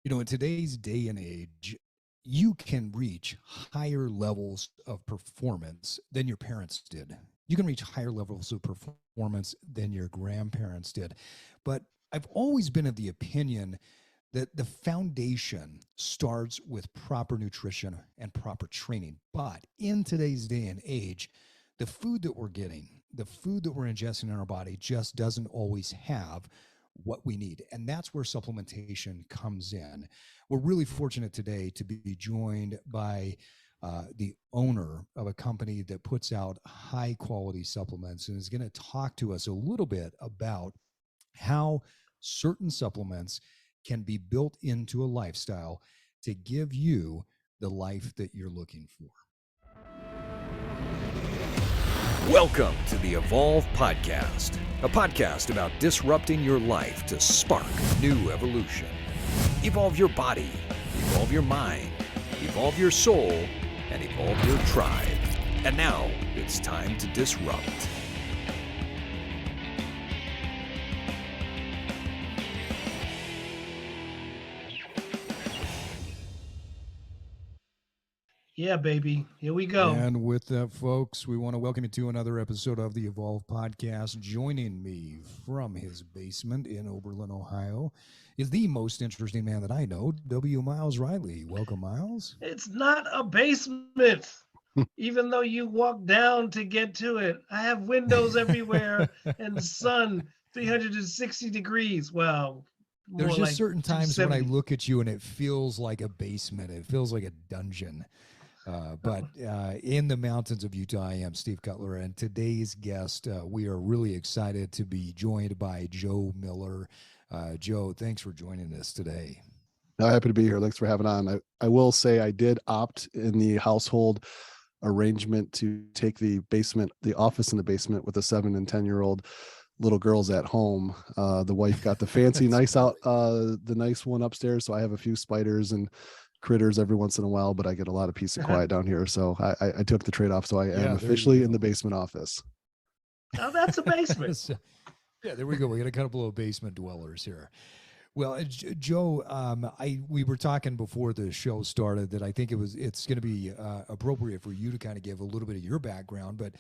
In today's day and age, you can reach higher levels of performance than your parents did. You can reach higher levels of performance than your grandparents did. But I've always been of the opinion that the foundation starts with proper nutrition and proper training. But in today's day and age, the food that we're getting, the food that we're ingesting in our body just doesn't always have what we need. And that's where supplementation comes in. We're really fortunate today to be joined by the owner of a company that puts out high quality supplements and is going to talk to us a little bit about how certain supplements can be built into a lifestyle to give you the life that you're looking for. Welcome to the Evolve Podcast, a podcast about disrupting your life to spark new evolution. Evolve your body, evolve your mind, evolve your soul, and evolve your tribe. And now it's time to disrupt. Yeah, baby. Here we go. And with that, folks, we want to welcome you to another episode of the Evolve Podcast. Joining me from his basement in Oberlin, Ohio, is the most interesting man that I know, W. Myles Riley. Welcome, Myles. It's not a basement, even though you walk down to get to it. I have windows everywhere and sun 360 degrees. Well, There's just like certain times when I 270. look at you and it feels like a basement. It feels like a dungeon. But in the mountains of Utah, I am Steve Cutler, and today's guest, we are really excited to be joined by Joe Miller. Joe, thanks for joining us today. I'm happy to be here. Thanks for having on. I will say I did opt in the household arrangement to take the office in the basement with a 7 and 10-year-old little girls at home. The wife got the fancy, the nice one upstairs. So I have a few spiders and critters every once in a while, but I get a lot of peace and quiet down here. So I took the trade-off. So I am officially in the basement office. Oh, that's a basement. Yeah, there we go. We got a couple of basement dwellers here. Well, Joe, we were talking before the show started that I think it's going to be appropriate for you to kind of give a little bit of your background. But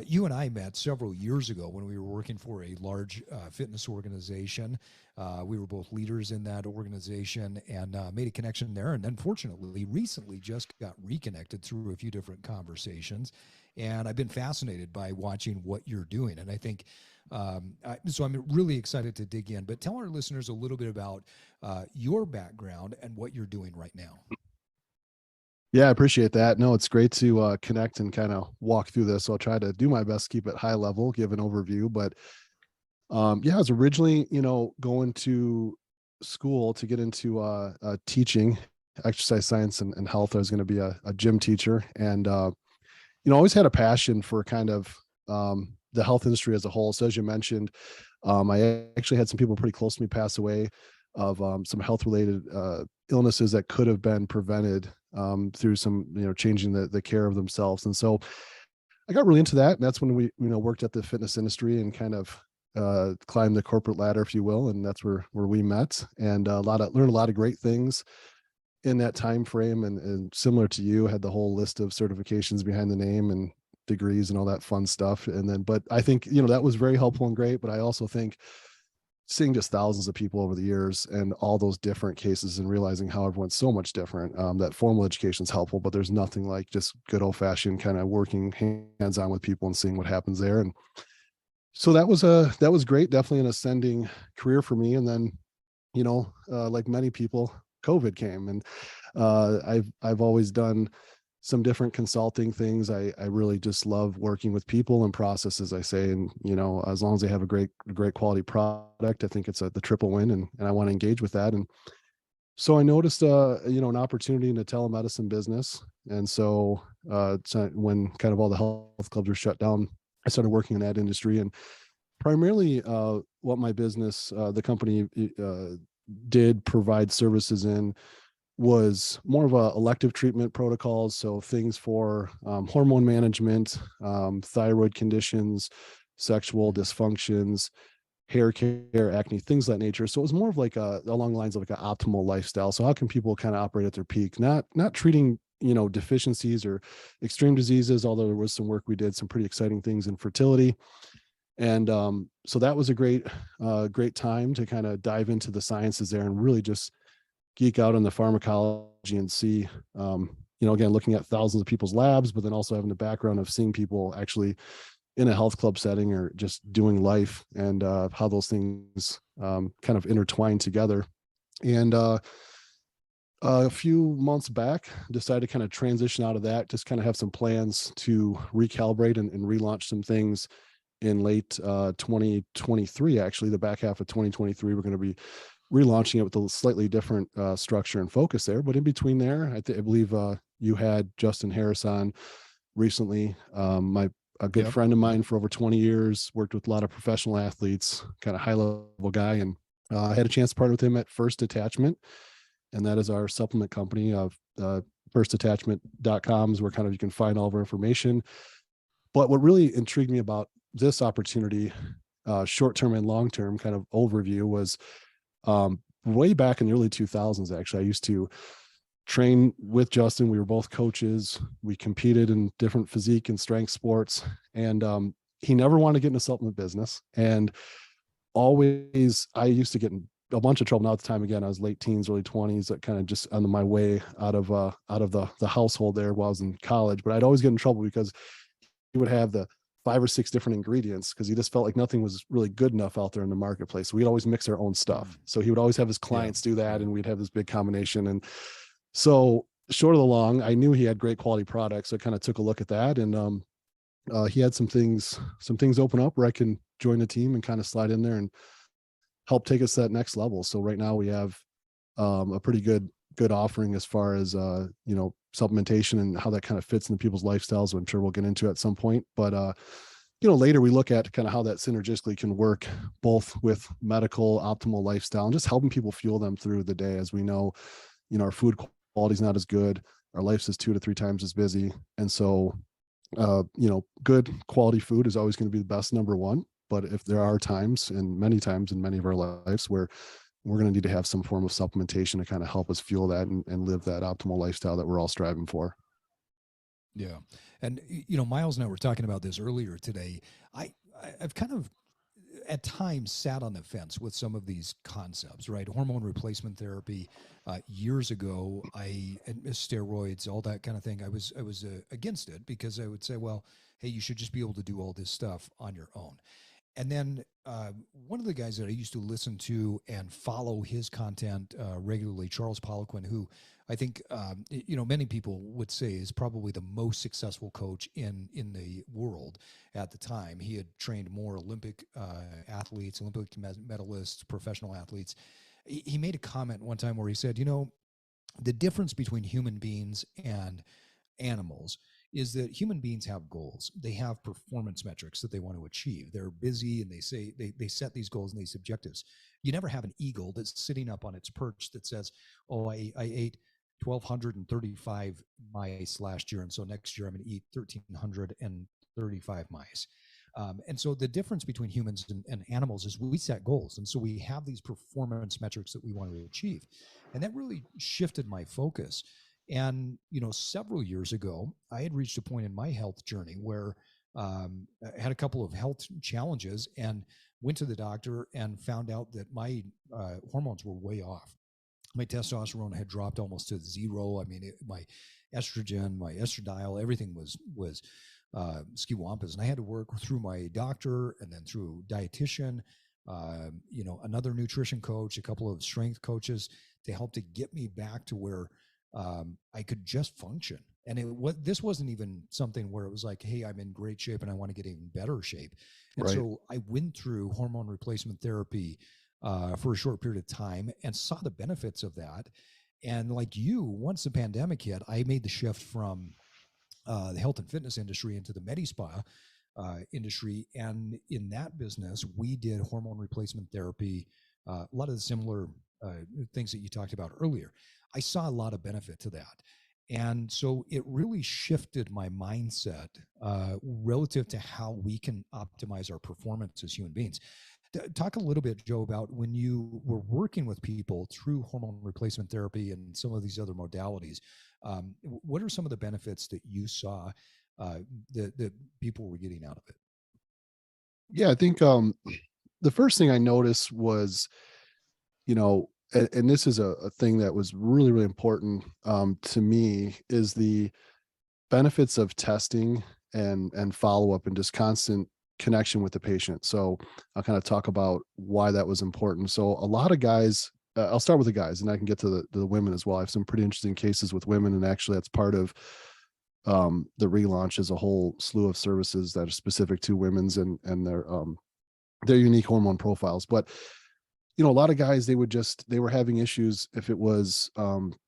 you and I met several years ago when we were working for a large fitness organization. We were both leaders in that organization and made a connection there. And unfortunately, recently just got reconnected through a few different conversations. And I've been fascinated by watching what you're doing. And I think so I'm really excited to dig in, but tell our listeners a little bit about your background and what you're doing right now. Yeah, I appreciate that. No, it's great to connect and kind of walk through this. So I'll try to do my best to keep it high level, give an overview. But I was originally, going to school to get into teaching, exercise science and health. I was going to be a gym teacher, and always had a passion for kind of the health industry as a whole. So as you mentioned, I actually had some people pretty close to me pass away of some health related illnesses that could have been prevented through some, changing the care of themselves. And so I got really into that. And that's when we, worked at the fitness industry and kind of climbed the corporate ladder, if you will. And that's where we met, and learned a lot of great things in that time frame. And similar to you, had the whole list of certifications behind the name and degrees and all that fun stuff. And then, but I think, that was very helpful and great. But I also think seeing just thousands of people over the years and all those different cases and realizing how everyone's so much different, that formal education is helpful, but there's nothing like just good old fashioned kind of working hands on with people and seeing what happens there. And so that was great. Definitely an ascending career for me. And then, like many people, COVID came, and I've always done some different consulting things. I really just love working with people and processes, I say, and, as long as they have a great quality product, I think it's the triple win, and I want to engage with that. And so I noticed, an opportunity in the telemedicine business. And so when kind of all the health clubs were shut down, I started working in that industry. And primarily what my business, the company did provide services in, was more of a elective treatment protocols. So things for hormone management, thyroid conditions, sexual dysfunctions, hair care, acne, things of that nature. So it was more of like along the lines of like an optimal lifestyle. So how can people kind of operate at their peak, not treating, deficiencies or extreme diseases, although there was some work we did, some pretty exciting things in fertility. And so that was a great time to kind of dive into the sciences there and really just geek out on the pharmacology and see, again, looking at thousands of people's labs, but then also having the background of seeing people actually in a health club setting or just doing life, and how those things kind of intertwine together. And a few months back, decided to kind of transition out of that, just kind of have some plans to recalibrate and relaunch some things in late 2023. Actually, the back half of 2023, we're going to be relaunching it with a slightly different structure and focus there. But in between there, I believe you had Justin Harris on recently. A good friend of mine for over 20 years, worked with a lot of professional athletes, kind of high level guy. And I had a chance to partner with him at First Attachment. And that is our supplement company of firstattachment.com is where kind of you can find all of our information. But what really intrigued me about this opportunity, short-term and long-term kind of overview, was way back in the early 2000s. Actually, I used to train with Justin. We were both coaches. We competed in different physique and strength sports. And he never wanted to get in the supplement business. And always, I used to get in a bunch of trouble. Now at the time, again, I was late teens, early 20s, that kind of just on my way out of the household there while I was in college. But I'd always get in trouble because he would have the 5 or 6 different ingredients because he just felt like nothing was really good enough out there in the marketplace. So we'd always mix our own stuff. So he would always have his clients do that, and we'd have this big combination. And so short of the long, I knew he had great quality products. So I kind of took a look at that, and he had some things open up where I can join the team and kind of slide in there and help take us to that next level. So right now we have a pretty good offering as far as supplementation and how that kind of fits into people's lifestyles, which I'm sure we'll get into at some point. But later we look at kind of how that synergistically can work both with medical optimal lifestyle and just helping people fuel them through the day. As we know, our food quality is not as good, our life is 2 to 3 times as busy, and so good quality food is always going to be the best number one. But if there are times, and many times in many of our lives, where we're going to need to have some form of supplementation to kind of help us fuel that and live that optimal lifestyle that we're all striving for. Yeah. And, Myles and I were talking about this earlier today. I've kind of at times sat on the fence with some of these concepts, right? Hormone replacement therapy. Years ago, steroids, all that kind of thing. I was against it because I would say, well, hey, you should just be able to do all this stuff on your own. And then one of the guys that I used to listen to and follow his content regularly, Charles Poliquin, who I think many people would say is probably the most successful coach in the world at the time. He had trained more Olympic athletes, Olympic medalists, professional athletes. He made a comment one time where he said, the difference between human beings and animals is that human beings have goals. They have performance metrics that they want to achieve. They're busy and they set these goals and these objectives. You never have an eagle that's sitting up on its perch that says, oh, I ate 1,235 mice last year, and so next year I'm going to eat 1,335 mice. And so the difference between humans and animals is we set goals. And so we have these performance metrics that we want to achieve. And that really shifted my focus. And, several years ago, I had reached a point in my health journey where I had a couple of health challenges and went to the doctor and found out that my hormones were way off. My testosterone had dropped almost to zero. I mean, my estrogen, my estradiol, everything was skiwampus. And I had to work through my doctor and then through dietitian, another nutrition coach, a couple of strength coaches to help to get me back to where I could just function. And this wasn't even something where it was like, hey, I'm in great shape and I want to get in better shape. And so I went through hormone replacement therapy for a short period of time and saw the benefits of that. And like you, once the pandemic hit, I made the shift from the health and fitness industry into the Medi-Spa industry. And in that business, we did hormone replacement therapy, a lot of the similar things that you talked about earlier. I saw a lot of benefit to that. And so it really shifted my mindset relative to how we can optimize our performance as human beings. Talk a little bit, Joe, about when you were working with people through hormone replacement therapy and some of these other modalities. What are some of the benefits that you saw that people were getting out of it? Yeah, I think the first thing I noticed was, and this is a thing that was really, really important to me, is the benefits of testing and follow-up and just constant connection with the patient. So I'll kind of talk about why that was important. So a lot of guys, I'll start with the guys and I can get to the women as well. I have some pretty interesting cases with women, and actually that's part of the relaunch is a whole slew of services that are specific to women's and their unique hormone profiles. But a lot of guys, they were having issues if it was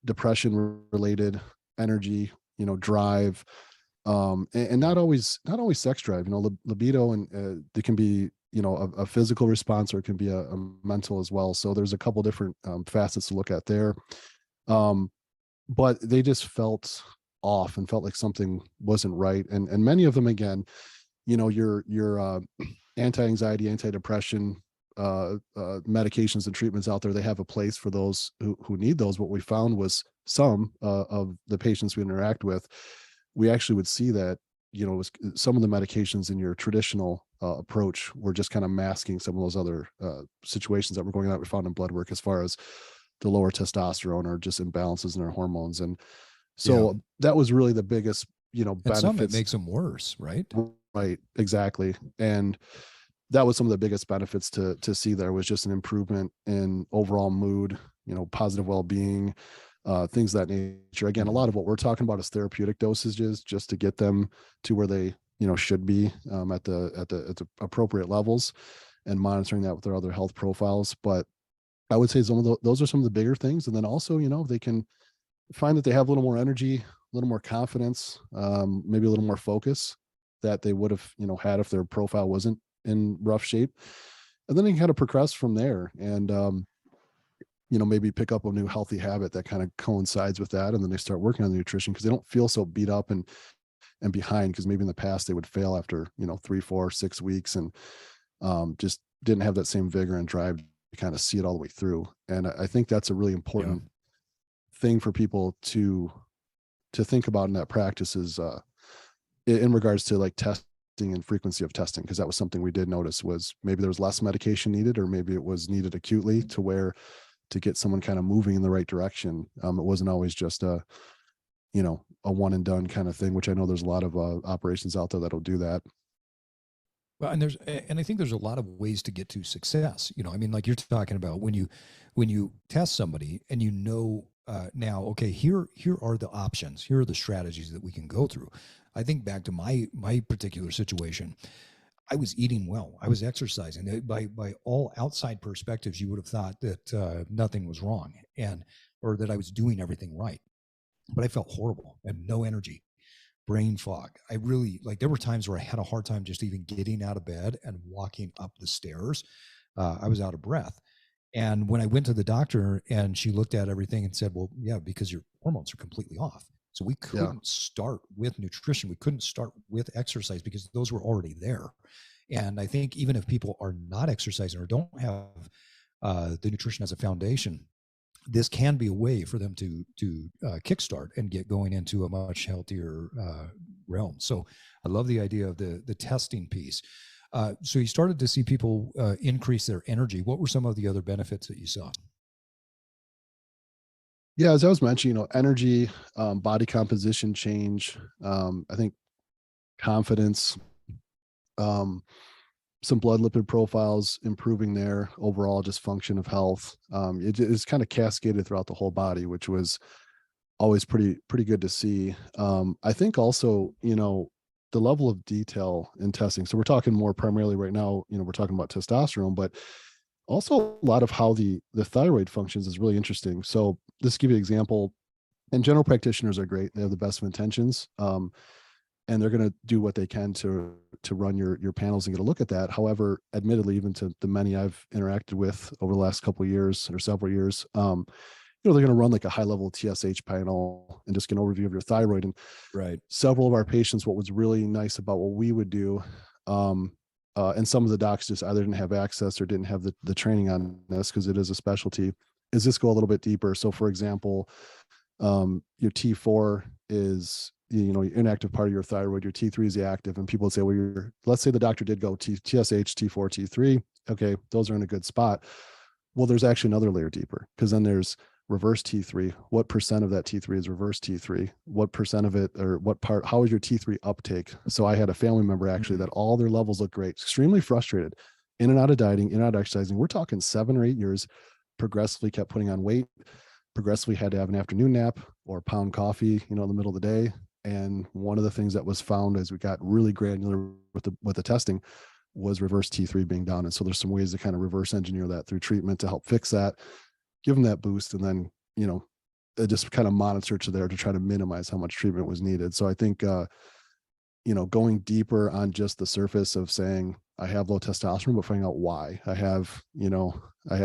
depression related, energy, drive, and not always sex drive, libido, and it can be, a physical response, or it can be a mental as well. So there's a couple different facets to look at there. But they just felt off and felt like something wasn't right. And many of them, again, your anti-anxiety, antidepressant medications and treatments out there, they have a place for those who need those. What we found was some of the patients we interact with, we actually would see that, it was some of the medications in your traditional approach were just kind of masking some of those other situations that were going on. We found in blood work as far as the lower testosterone or just imbalances in our hormones. And so that was really the biggest, benefits. And some, it makes them worse, right? Right. Exactly. And that was some of the biggest benefits to see there was just an improvement in overall mood, positive well-being, things of that nature. Again, a lot of what we're talking about is therapeutic dosages just to get them to where they, should be at the appropriate levels, and monitoring that with their other health profiles. But I would say those are some of the bigger things. And then also, they can find that they have a little more energy, a little more confidence, maybe a little more focus that they would have, had if their profile wasn't in rough shape. And then they can kind of progress from there and, maybe pick up a new healthy habit that kind of coincides with that. And then they start working on the nutrition because they don't feel so beat up and behind, because maybe in the past they would fail after, 3, 4, 6 weeks and just didn't have that same vigor and drive to kind of see it all the way through. And I think that's a really important thing for people to think about in that practice is in regards to like testing and frequency of testing, because that was something we did notice was maybe there was less medication needed, or maybe it was needed acutely to get someone kind of moving in the right direction. It wasn't always just a one and done kind of thing, which I know there's a lot of operations out there that'll do that. Well, and I think there's a lot of ways to get to success. Like you're talking about when you test somebody and now, okay, here are the options. Here are the strategies that we can go through. I think back to my particular situation. I was eating well. I was exercising. By all outside perspectives, you would have thought that nothing was wrong or that I was doing everything right. But I felt horrible and no energy, brain fog. I really, there were times where I had a hard time just even getting out of bed and walking up the stairs. I was out of breath. And when I went to the doctor and she looked at everything and said, well, yeah, because your hormones are completely off. So we couldn't start with nutrition. We couldn't start with exercise because those were already there. And I think even if people are not exercising or don't have the nutrition as a foundation, this can be a way for them to kickstart and get going into a much healthier realm. So I love the idea of the testing piece. So you started to see people increase their energy. What were some of the other benefits that you saw? Yeah, as I was mentioning, energy, body composition change, I think confidence, some blood lipid profiles improving there, overall just function of health. It's kind of cascaded throughout the whole body, which was always pretty good to see. I think also, the level of detail in testing. So we're talking more primarily right now, we're talking about testosterone, but also a lot of how the thyroid functions is really interesting. So this give you an example, and general practitioners are great. They have the best of intentions. And they're going to do what they can to run your panels and get a look at that. However, admittedly, even to the many I've interacted with over the last couple of years or several years, they're going to run like a high level TSH panel and just get an overview of your thyroid. And right, several of our patients, what was really nice about what we would do, and some of the docs just either didn't have access or didn't have the training on this because it is a specialty, is this go a little bit deeper. So for example, your T4 is, your inactive part of your thyroid, your T3 is the active, and people would say, well, let's say the doctor did go TSH, T4, T3. Okay, those are in a good spot. Well, there's actually another layer deeper, because then there's reverse T3. What percent of that T3 is reverse T3? What percent of it, or what part, how is your T3 uptake? So I had a family member actually that all their levels look great, extremely frustrated, in and out of dieting, in and out of exercising. We're talking 7 or 8 years, progressively kept putting on weight, progressively had to have an afternoon nap or pound coffee, in the middle of the day. And one of the things that was found as we got really granular with the testing was reverse T3 being down. And so there's some ways to kind of reverse engineer that through treatment to help fix that, give them that boost, and then, just kind of monitor to there to try to minimize how much treatment was needed. So I think, going deeper on just the surface of saying, I have low testosterone, but finding out why I have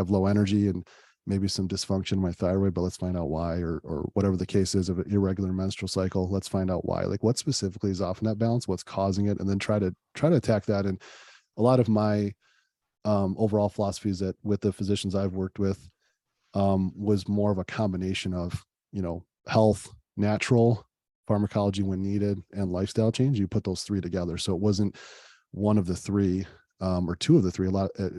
low energy and maybe some dysfunction in my thyroid, but let's find out why, or whatever the case is of an irregular menstrual cycle. Let's find out why, like what specifically is off in that balance, what's causing it, and then try to attack that. And a lot of my overall philosophies that with the physicians I've worked with was more of a combination of, health, natural, pharmacology when needed, and lifestyle change. You put those 3 together. So it wasn't one of the 3 or 2 of the 3.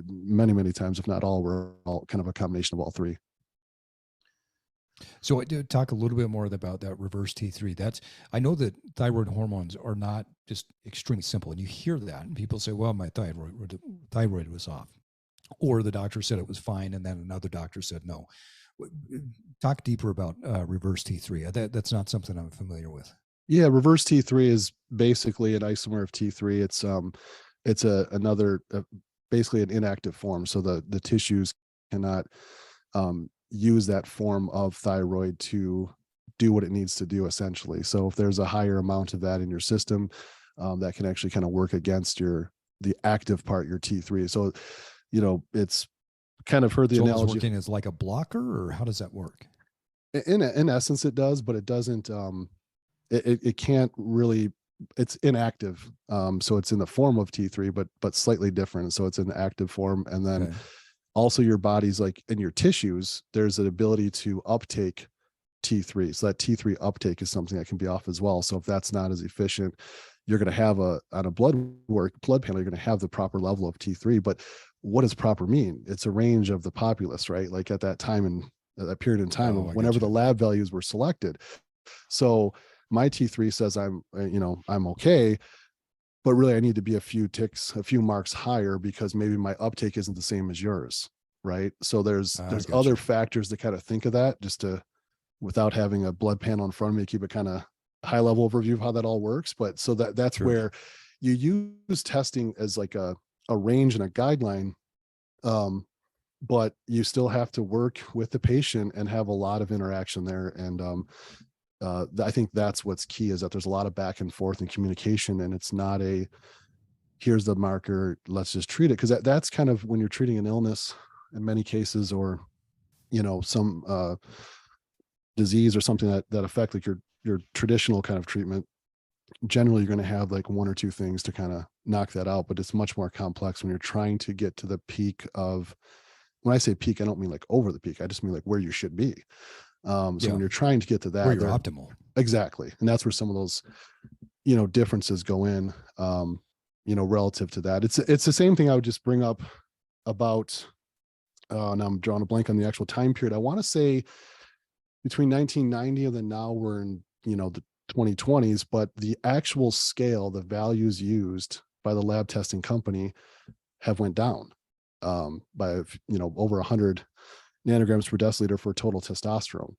Many times, if not all, were all kind of a combination of all 3. So I did talk a little bit more about that reverse T3. I know that thyroid hormones are not just extremely simple, and you hear that, and people say, "Well, my thyroid was off," or the doctor said it was fine, and then another doctor said no. Talk deeper about reverse T3. That's not something I'm familiar with. Yeah, reverse T3 is basically an isomer of T3. It's another basically an inactive form. So the tissues cannot use that form of thyroid to do what it needs to do, essentially. So if there's a higher amount of that in your system, that can actually kind of work against the active part, your T3. So, it's kind of heard the analogy. It's working as like a blocker, or how does that work? In essence, it does, but it doesn't. It can't really. It's inactive, so it's in the form of T3, but slightly different. So it's in the active form, and then also your body's like in your tissues, there's an ability to uptake T3. So that T3 uptake is something that can be off as well. So if that's not as efficient, you're going to have on a blood panel, you're going to have the proper level of T3. But what does proper mean? It's a range of the populace, right? Like at that time and that period in time, whenever the lab values were selected. So my T3 says I'm okay, but really I need to be a few marks higher because maybe my uptake isn't the same as yours, right? So there's other factors to kind of think of that, just to, without having a blood panel in front of me, keep it kind of high level overview of how that all works. But so that's where you use testing as like a range and a guideline, but you still have to work with the patient and have a lot of interaction there. And I think that's what's key, is that there's a lot of back and forth and communication, and it's not here's the marker, let's just treat it. Because that's kind of when you're treating an illness in many cases, or some disease or something that affect like your traditional kind of treatment. Generally, you're going to have like 1 or 2 things to kind of knock that out, but it's much more complex when you're trying to get to the peak of. When I say peak, I don't mean like over the peak. I just mean like where you should be. So when you're trying to get to that, where you're optimal. Exactly. And that's where some of those, differences go in, relative to that. It's the same thing I would just bring up about, now I'm drawing a blank on the actual time period. I want to say between 1990 and then now we're in, the 2020s, but the actual scale, the values used by the lab testing company have went down by, over 100 nanograms per deciliter for total testosterone.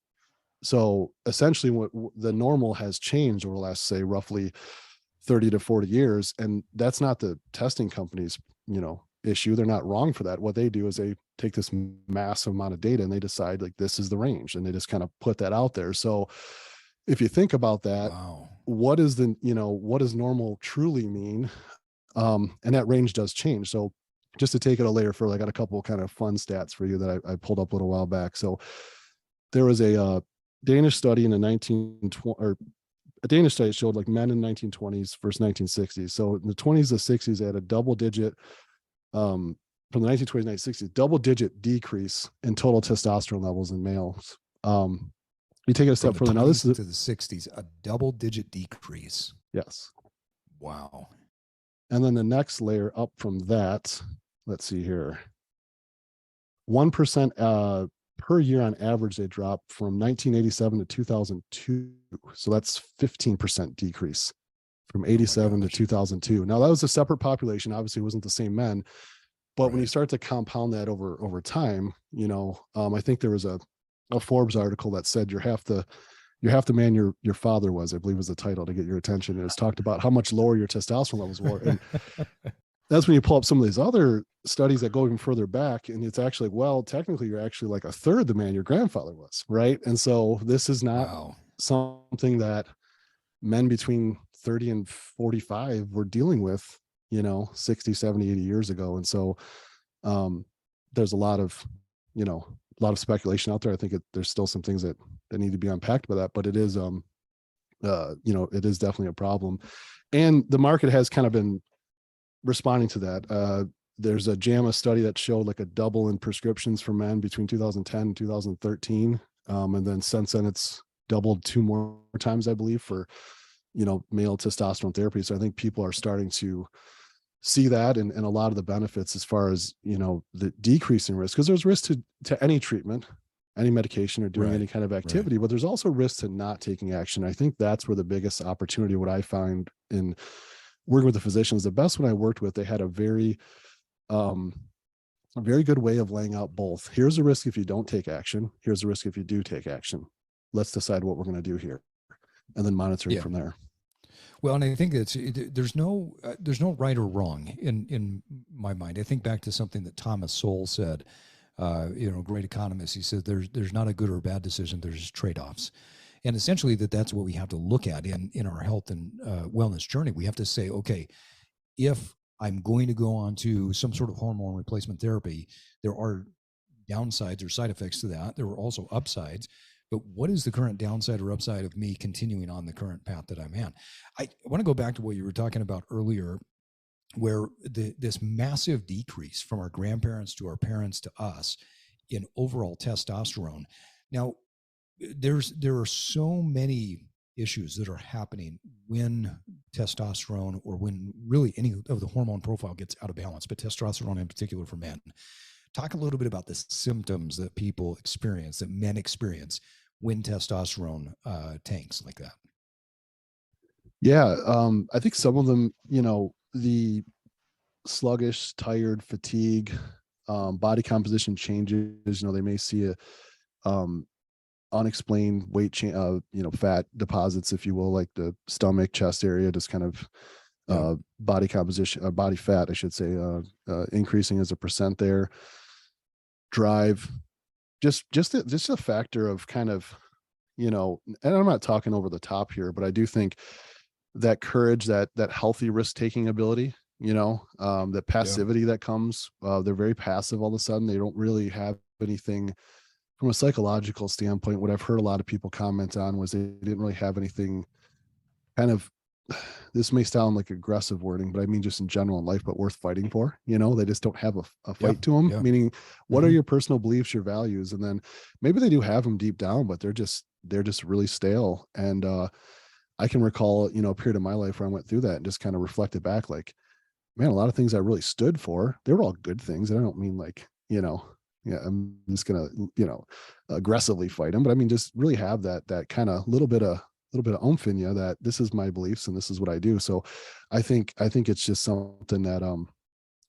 So essentially what the normal has changed over the last, say, roughly 30 to 40 years. And that's not the testing company's, issue. They're not wrong for that. What they do is they take this massive amount of data and they decide like, this is the range, and they just kind of put that out there. So if you think about that, what does normal truly mean? And that range does change. So just to take it a layer further, I got a couple kind of fun stats for you that I pulled up a little while back. So there was a Danish study in the a Danish study showed like men in 1920s versus 1960s. So in the 20s to 60s, they had a double digit, from the 1920s to 1960s, double digit decrease in total testosterone levels in males. You take it a step further. Now this is to the 60s, a double digit decrease. Yes. Wow. And then the next layer up from that, let's see here, 1% per year on average, they dropped from 1987 to 2002. So that's 15% decrease from 87 to 2002. Now that was a separate population. Obviously it wasn't the same men, but when you start to compound that over time, you know, I think there was a Forbes article that said you're half the man your father was, I believe was the title, to get your attention. And it's talked about how much lower your testosterone levels were. And that's when you pull up some of these other studies that go even further back. And it's actually, well, technically you're actually like a third the man your grandfather was. Right. And so this is not something that men between 30 and 45 were dealing with, you know, 60, 70, 80 years ago. And so there's a lot of speculation out there. I think there's still some things that need to be unpacked by that, but it is, you know, it is definitely a problem. And the market has kind of been responding to that. There's a JAMA study that showed like a double in prescriptions for men between 2010 and 2013. And then since then it's doubled 2 more times, I believe, for, you know, male testosterone therapy. So I think people are starting to see that and a lot of the benefits as far as, you know, the decreasing risk, because there's risk to any treatment, any medication, or doing any kind of activity, but there's also risk to not taking action. I think that's where the biggest opportunity, what I find in working with the physicians, the best one I worked with, they had a very good way of laying out both. Here's a risk if you don't take action. Here's a risk if you do take action. Let's decide what we're going to do here, and then monitoring from there. Well, and I think there's no right or wrong in my mind. I think back to something that Thomas Sowell said, you know, great economist. He said there's not a good or bad decision. There's trade-offs, and essentially that's what we have to look at in our health and wellness journey. We have to say, okay, if I'm going to go on to some sort of hormone replacement therapy, there are downsides or side effects to that. There are also upsides. But what is the current downside or upside of me continuing on the current path that I'm in? I want to go back to what you were talking about earlier, where this massive decrease from our grandparents to our parents to us in overall testosterone. Now, there are so many issues that are happening when testosterone, or when really any of the hormone profile gets out of balance, but testosterone in particular for men. Talk a little bit about the symptoms that people experience, that men experience when testosterone tanks like that. Yeah. I think some of them, you know, the sluggish, tired, fatigue, body composition changes, you know, they may see a unexplained weight change, you know, fat deposits, if you will, like the stomach, chest area, just kind of body composition, body fat, I should say, increasing as a percent there. Drive, just a factor of kind of, you know, and I'm not talking over the top here, but I do think that courage, that healthy risk-taking ability, you know, that passivity that comes, they're very passive all of a sudden. They don't really have anything from a psychological standpoint. What I've heard a lot of people comment on was they didn't really have anything kind of, this may sound like aggressive wording, but I mean just in general in life, but worth fighting for. You know, they just don't have a fight to them, meaning what are your personal beliefs, your values? And then maybe they do have them deep down, but they're just really stale. And I can recall, you know, a period of my life where I went through that and just kind of reflected back, like, man, a lot of things I really stood for, they were all good things. And I don't mean like, you know, I'm just gonna, you know, aggressively fight them, but I mean just really have that kind of little bit of oomph in you, that this is my beliefs and this is what I do. So I think it's just something that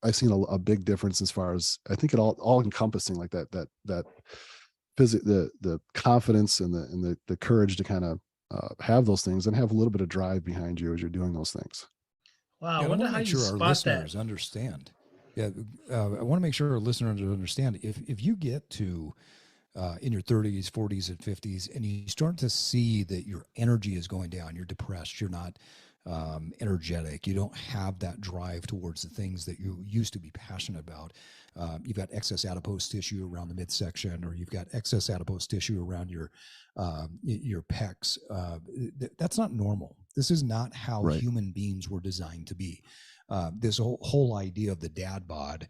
I've seen a big difference as far as, I think it all encompassing, like that the confidence and the courage to kind of have those things and have a little bit of drive behind you as you're doing those things. Wow, I wonder how you spot our listeners understand. Yeah, I want to make sure our listeners understand, if you get to in your 30s, 40s, and 50s, and you start to see that your energy is going down, you're depressed, you're not energetic. You don't have that drive towards the things that you used to be passionate about. You've got excess adipose tissue around the midsection, or you've got excess adipose tissue around your pecs. That's not normal. This is not how Right. human beings were designed to be. This whole idea of the dad bod,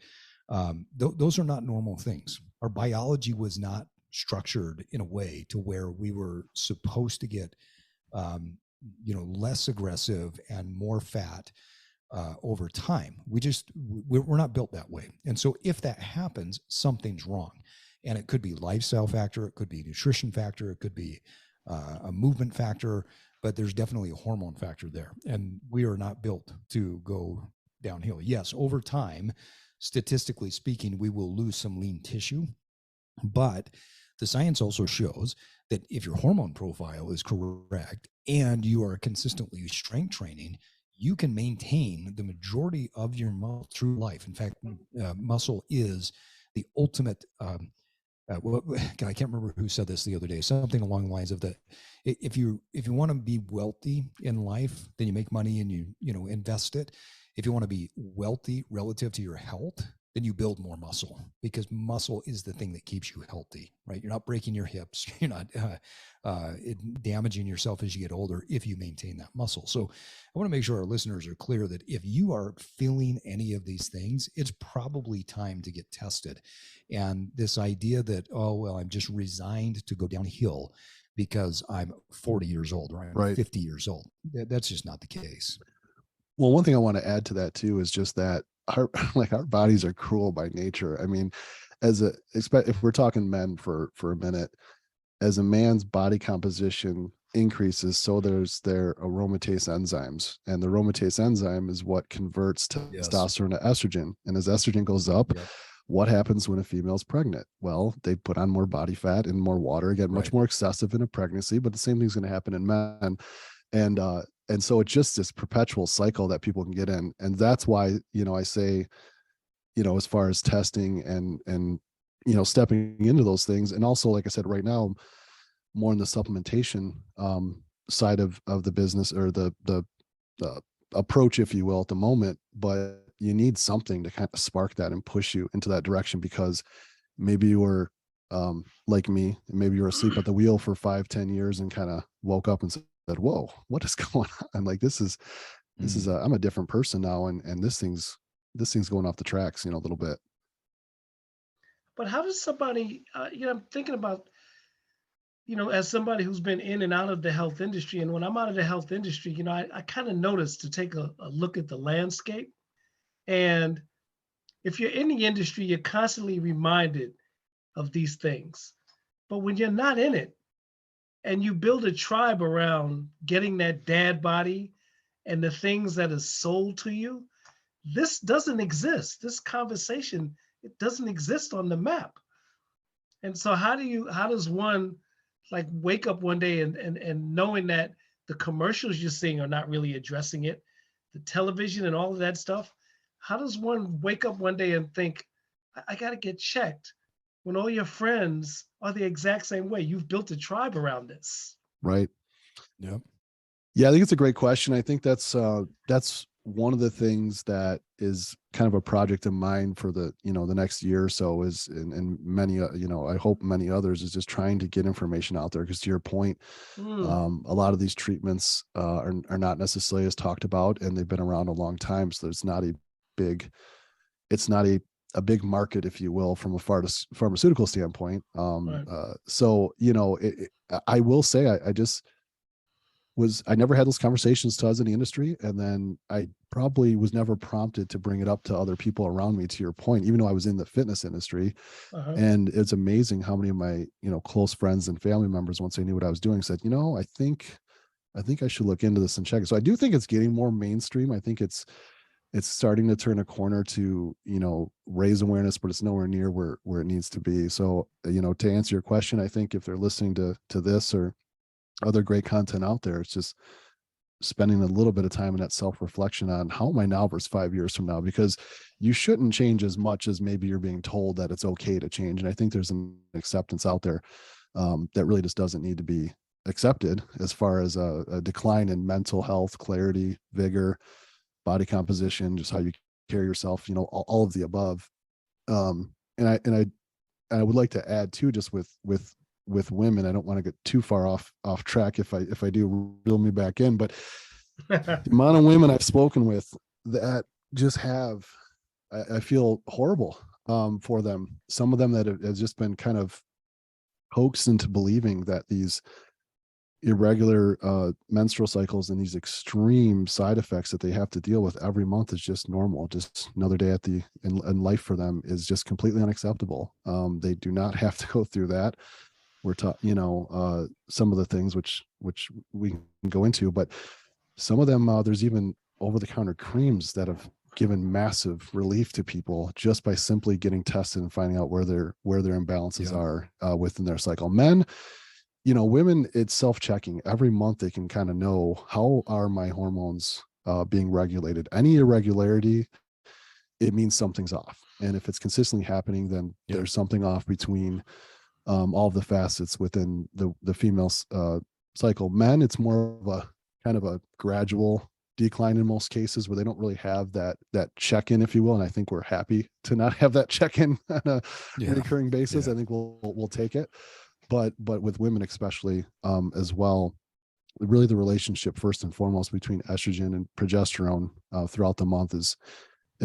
those are not normal things. Our biology was not structured in a way to where we were supposed to get less aggressive and more fat over time. We're not built that way. And so if that happens, something's wrong. And it could be lifestyle factor, it could be nutrition factor, it could be a movement factor, but there's definitely a hormone factor there. And we are not built to go downhill. Yes, over time, statistically speaking, we will lose some lean tissue, but the science also shows that if your hormone profile is correct and you are consistently strength training, you can maintain the majority of your muscle through life. In fact, muscle is the ultimate. I can't remember who said this the other day. Something along the lines of that. If you want to be wealthy in life, then you make money and you invest it. If you want to be wealthy relative to your health, then you build more muscle, because muscle is the thing that keeps you healthy, right? You're not breaking your hips. You're not damaging yourself as you get older if you maintain that muscle. So I want to make sure our listeners are clear that if you are feeling any of these things, it's probably time to get tested. And this idea that, oh, well, I'm just resigned to go downhill because I'm 40 years old or I'm 50 years old, that's just not the case. Well, one thing I want to add to that too is just that our bodies are cruel by nature. I mean, if we're talking men for a minute, as a man's body composition increases, so there's their aromatase enzymes, and the aromatase enzyme is what converts testosterone to estrogen. And as estrogen goes up, what happens when a female is pregnant? Well, they put on more body fat and more water, get much more excessive in a pregnancy, but the same thing's going to happen in men. And so it's just this perpetual cycle that people can get in. And that's why, I say, as far as testing and stepping into those things. And also, like I said, right now, more in the supplementation side of the business, or the approach, if you will, at the moment. But you need something to kind of spark that and push you into that direction, because maybe you were like me, and maybe you were asleep at the wheel for 5-10 years and kind of woke up and said, whoa, what is going on? Like, this is I'm a different person now. And this thing's going off the tracks, a little bit. But how does somebody, I'm thinking about, as somebody who's been in and out of the health industry, and when I'm out of the health industry, I kind of notice to take a look at the landscape. And if you're in the industry, you're constantly reminded of these things. But when you're not in it, and you build a tribe around getting that dad body and the things that is sold to you, this doesn't exist. This conversation, it doesn't exist on the map. And so how does one like wake up one day and knowing that the commercials you're seeing are not really addressing it, the television and all of that stuff, how does one wake up one day and think, I got to get checked, when all your friends are the exact same way? You've built a tribe around this. Right. Yep. Yeah, I think it's a great question. I think that's one of the things that is kind of a project of mine for the next year or so, is, and many, I hope many others, is just trying to get information out there. Because to your point, a lot of these treatments are not necessarily as talked about, and they've been around a long time. So it's not a big market, if you will, from a pharmaceutical standpoint. So, I will say, I never had those conversations to us in the industry. And then I probably was never prompted to bring it up to other people around me, to your point, even though I was in the fitness industry. And it's amazing how many of my, close friends and family members, once they knew what I was doing, said, I think I should look into this and check it. So I do think it's getting more mainstream. I think it's starting to turn a corner to, raise awareness, but it's nowhere near where it needs to be. So, to answer your question, I think if they're listening to this or other great content out there, it's just spending a little bit of time in that self-reflection on, how am I now versus 5 years from now? Because you shouldn't change as much as maybe you're being told that it's okay to change. And I think there's an acceptance out there that really just doesn't need to be accepted as far as a decline in mental health, clarity, vigor, body composition, just how you carry yourself, all of the above. And I would like to add too, just with women, I don't want to get too far off track. If I do, reel me back in, but the amount of women I've spoken with that just have, I feel horrible for them. Some of them that have just been kind of coaxed into believing that these irregular menstrual cycles and these extreme side effects that they have to deal with every month is just normal. Just another day in life for them is just completely unacceptable. They do not have to go through that. We're taught, some of the things which we can go into, but some of them, there's even over-the-counter creams that have given massive relief to people just by simply getting tested and finding out where their imbalances are within their cycle. Men, women, it's self-checking. Every month they can kind of know, how are my hormones being regulated? Any irregularity, it means something's off. And if it's consistently happening, then there's something off between all of the facets within the female cycle. Men, it's more of a kind of a gradual decline in most cases, where they don't really have that check-in, if you will. And I think we're happy to not have that check-in on a recurring basis. I think we'll take it. But with women especially, as well, really the relationship first and foremost between estrogen and progesterone throughout the month is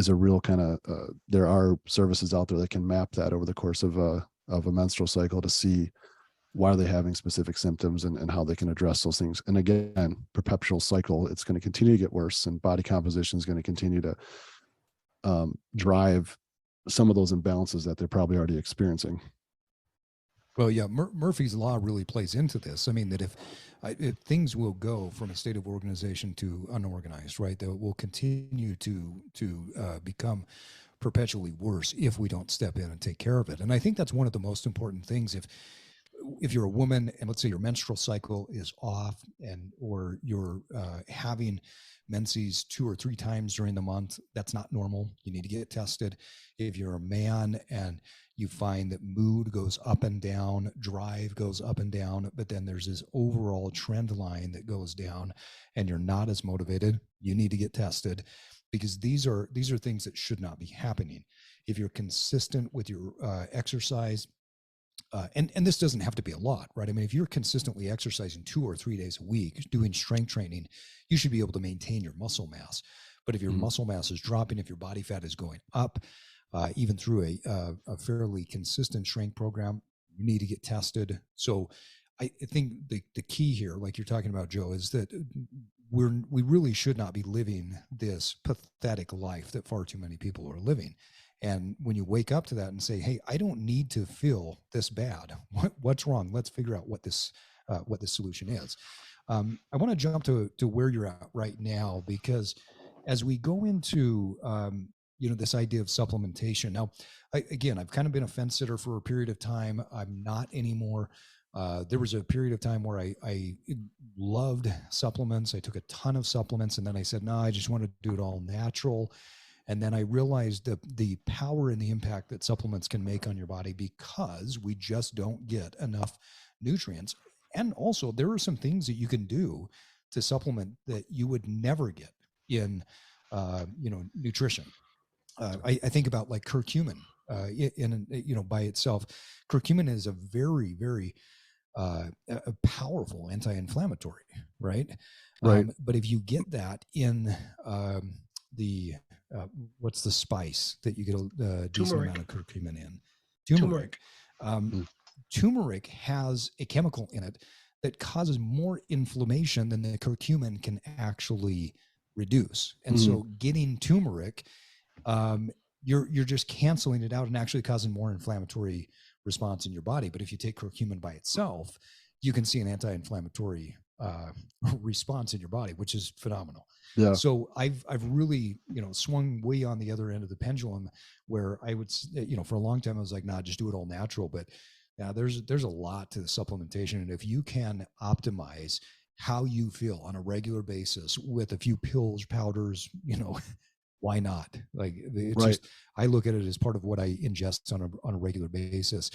a real kind of there are services out there that can map that over the course of a menstrual cycle to see why are they having specific symptoms and how they can address those things. And again, perpetual cycle, it's going to continue to get worse, and body composition is going to continue to drive some of those imbalances that they're probably already experiencing. Well, yeah, Murphy's Law really plays into this. I mean, that if things will go from a state of organization to unorganized, right, that will continue to become perpetually worse if we don't step in and take care of it. And I think that's one of the most important things. If you're a woman and let's say your menstrual cycle is off, or you're having menses 2 or 3 times during the month, that's not normal. You need to get tested. If you're a man and you find that mood goes up and down, drive goes up and down, but then there's this overall trend line that goes down and you're not as motivated, you need to get tested, because these are things that should not be happening. If you're consistent with your exercise, and this doesn't have to be a lot, right? I mean, if you're consistently exercising 2 or 3 days a week, doing strength training, you should be able to maintain your muscle mass. But if your muscle mass is dropping, if your body fat is going up, even through a fairly consistent strength program, you need to get tested. So I think the key here, like you're talking about, Joe, is that we really should not be living this pathetic life that far too many people are living. And when you wake up to that and say, hey, I don't need to feel this bad. What's wrong? Let's figure out what this solution is. I want to jump to where you're at right now, because as we go into, this idea of supplementation. Now, I've kind of been a fence sitter for a period of time. I'm not anymore. There was a period of time where I loved supplements. I took a ton of supplements, and then I said, no, I just want to do it all natural. And then I realized the power and the impact that supplements can make on your body, because we just don't get enough nutrients. And also there are some things that you can do to supplement that you would never get in, nutrition. I think about like curcumin by itself. Curcumin is a very, very a powerful anti-inflammatory, right? Right. But if you get that in what's the spice that you get a decent amount of curcumin in? Turmeric. Turmeric has a chemical in it that causes more inflammation than the curcumin can actually reduce. And so getting turmeric, you're just canceling it out and actually causing more inflammatory response in your body. But if you take curcumin by itself, you can see an anti-inflammatory response in your body, which is phenomenal. Yeah. So I've really, swung way on the other end of the pendulum, where I would, for a long time I was like, nah, just do it all natural. But yeah, there's a lot to the supplementation. And if you can optimize how you feel on a regular basis with a few pills, powders, why not? Like, it's Right. just, I look at it as part of what I ingest on a regular basis.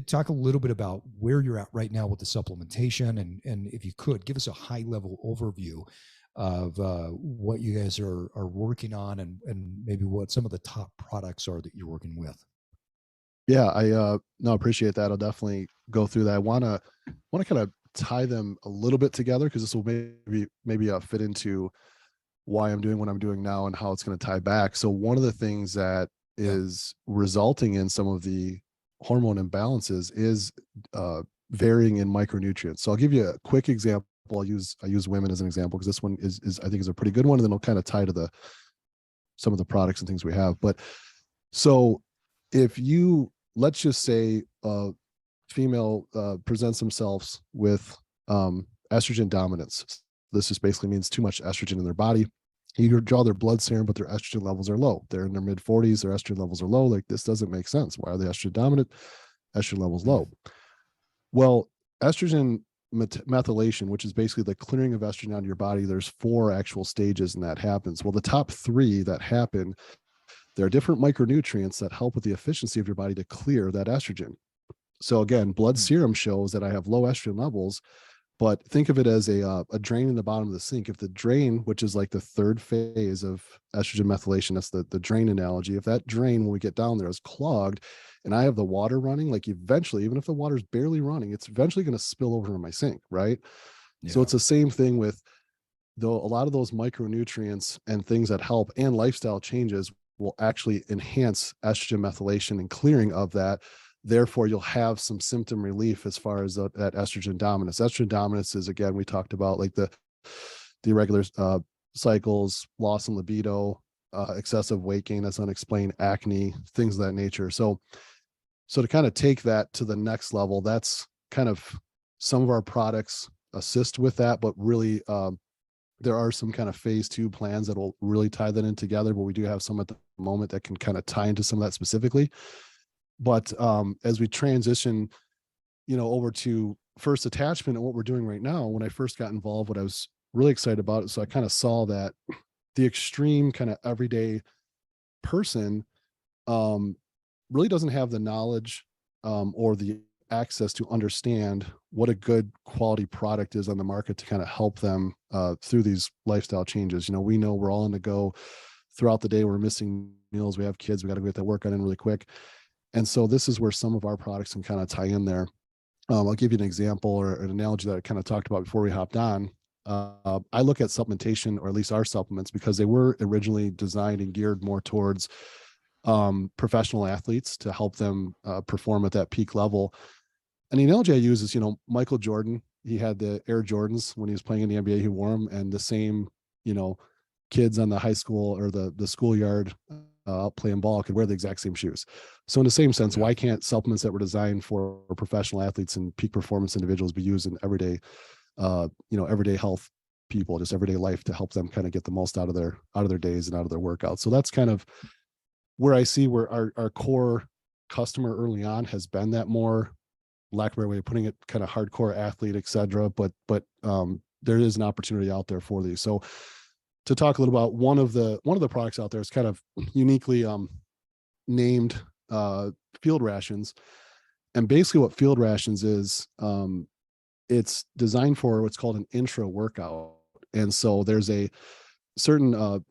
Talk a little bit about where you're at right now with the supplementation, and if you could give us a high level overview of what you guys are working on, and maybe what some of the top products are that you're working with. Yeah, I no, appreciate that. I'll definitely go through that. I wanna kind of tie them a little bit together, because this will maybe fit into why I'm doing what I'm doing now and how it's going to tie back. So one of the things that Yeah. is resulting in some of the hormone imbalances is varying in micronutrients. So I'll give you a quick example. I use women as an example, because this one is I think is a pretty good one, and then I'll kind of tie to some of the products and things we have. But so if you, let's just say a female presents themselves with estrogen dominance. This just basically means too much estrogen in their body. You draw their blood serum, but their estrogen levels are low. They're in their mid 40s, their estrogen levels are low. Like, this doesn't make sense. Why are they estrogen dominant? Estrogen levels low. Well, estrogen methylation, which is basically the clearing of estrogen out of your body, there's 4 actual stages, and that happens. Well, the top 3 that happen, there are different micronutrients that help with the efficiency of your body to clear that estrogen. So again, blood serum shows that I have low estrogen levels, but think of it as a drain in the bottom of the sink. If the drain, which is like the 3rd phase of estrogen methylation, that's the drain analogy. If that drain, when we get down there, is clogged, and I have the water running, like, eventually, even if the water's barely running, it's eventually going to spill over in my sink, right? Yeah. So it's the same thing with, though, a lot of those micronutrients and things that help, and lifestyle changes, will actually enhance estrogen methylation and clearing of that. Therefore, you'll have some symptom relief as far as that estrogen dominance. Estrogen dominance is, again, we talked about, like, the irregular cycles, loss in libido, excessive weight gain that's unexplained, acne, things of that nature. So to kind of take that to the next level, that's kind of some of our products assist with that, but really there are some kind of phase 2 plans that will really tie that in together, but we do have some at the moment that can kind of tie into some of that specifically. But as we transition, over to first attachment and what we're doing right now, when I first got involved, what I was really excited about it. So I kind of saw that the extreme kind of everyday person really doesn't have the knowledge or the access to understand what a good quality product is on the market to kind of help them through these lifestyle changes. We know we're all on the go throughout the day. We're missing meals. We have kids. We got to get that workout in really quick. And so this is where some of our products can kind of tie in there. I'll give you an example or an analogy that I kind of talked about before we hopped on. I look at supplementation, or at least our supplements, because they were originally designed and geared more towards professional athletes to help them perform at that peak level. And the analogy I use is, Michael Jordan, he had the Air Jordans when he was playing in the NBA, he wore them, and the same, kids on the high school or the schoolyard out playing ball could wear the exact same shoes. So in the same sense, why can't supplements that were designed for professional athletes and peak performance individuals be used in everyday health people, just everyday life, to help them kind of get the most out of their days and out of their workouts? So that's kind of where I see where our core customer early on has been that more, lack of a better way of putting it, kind of hardcore athlete, et cetera. But there is an opportunity out there for these. So to talk a little about one of the products out there is kind of uniquely named Field Rations. And basically what Field Rations is, it's designed for what's called an intra workout. And so there's a certain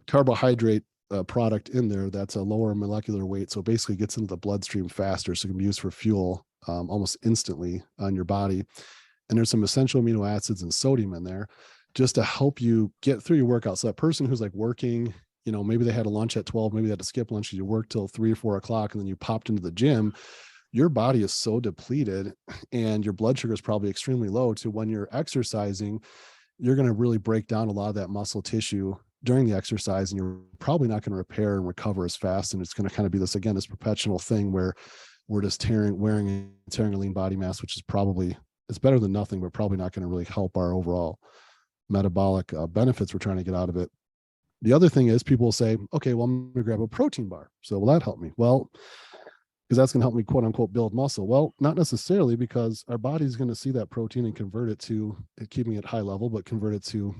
carbohydrate product in there that's a lower molecular weight. So it basically gets into the bloodstream faster, so it can be used for fuel almost instantly on your body. And there's some essential amino acids and sodium in there just to help you get through your workout. So that person who's like working, maybe they had a lunch at 12, maybe they had to skip lunch, you work till 3 or 4 o'clock, and then you popped into the gym, your body is so depleted and your blood sugar is probably extremely low, to when you're exercising, you're going to really break down a lot of that muscle tissue during the exercise, and you're probably not going to repair and recover as fast. And it's going to kind of be this perpetual thing where we're just wearing and tearing a lean body mass, which is it's better than nothing, but probably not going to really help our overall metabolic benefits we're trying to get out of it. The other thing is, people will say, okay, well, I'm going to grab a protein bar. So will that help me? Well, because that's going to help me, quote unquote, build muscle. Well, not necessarily, because our body's going to see that protein and convert it to, keeping it high level, but convert it to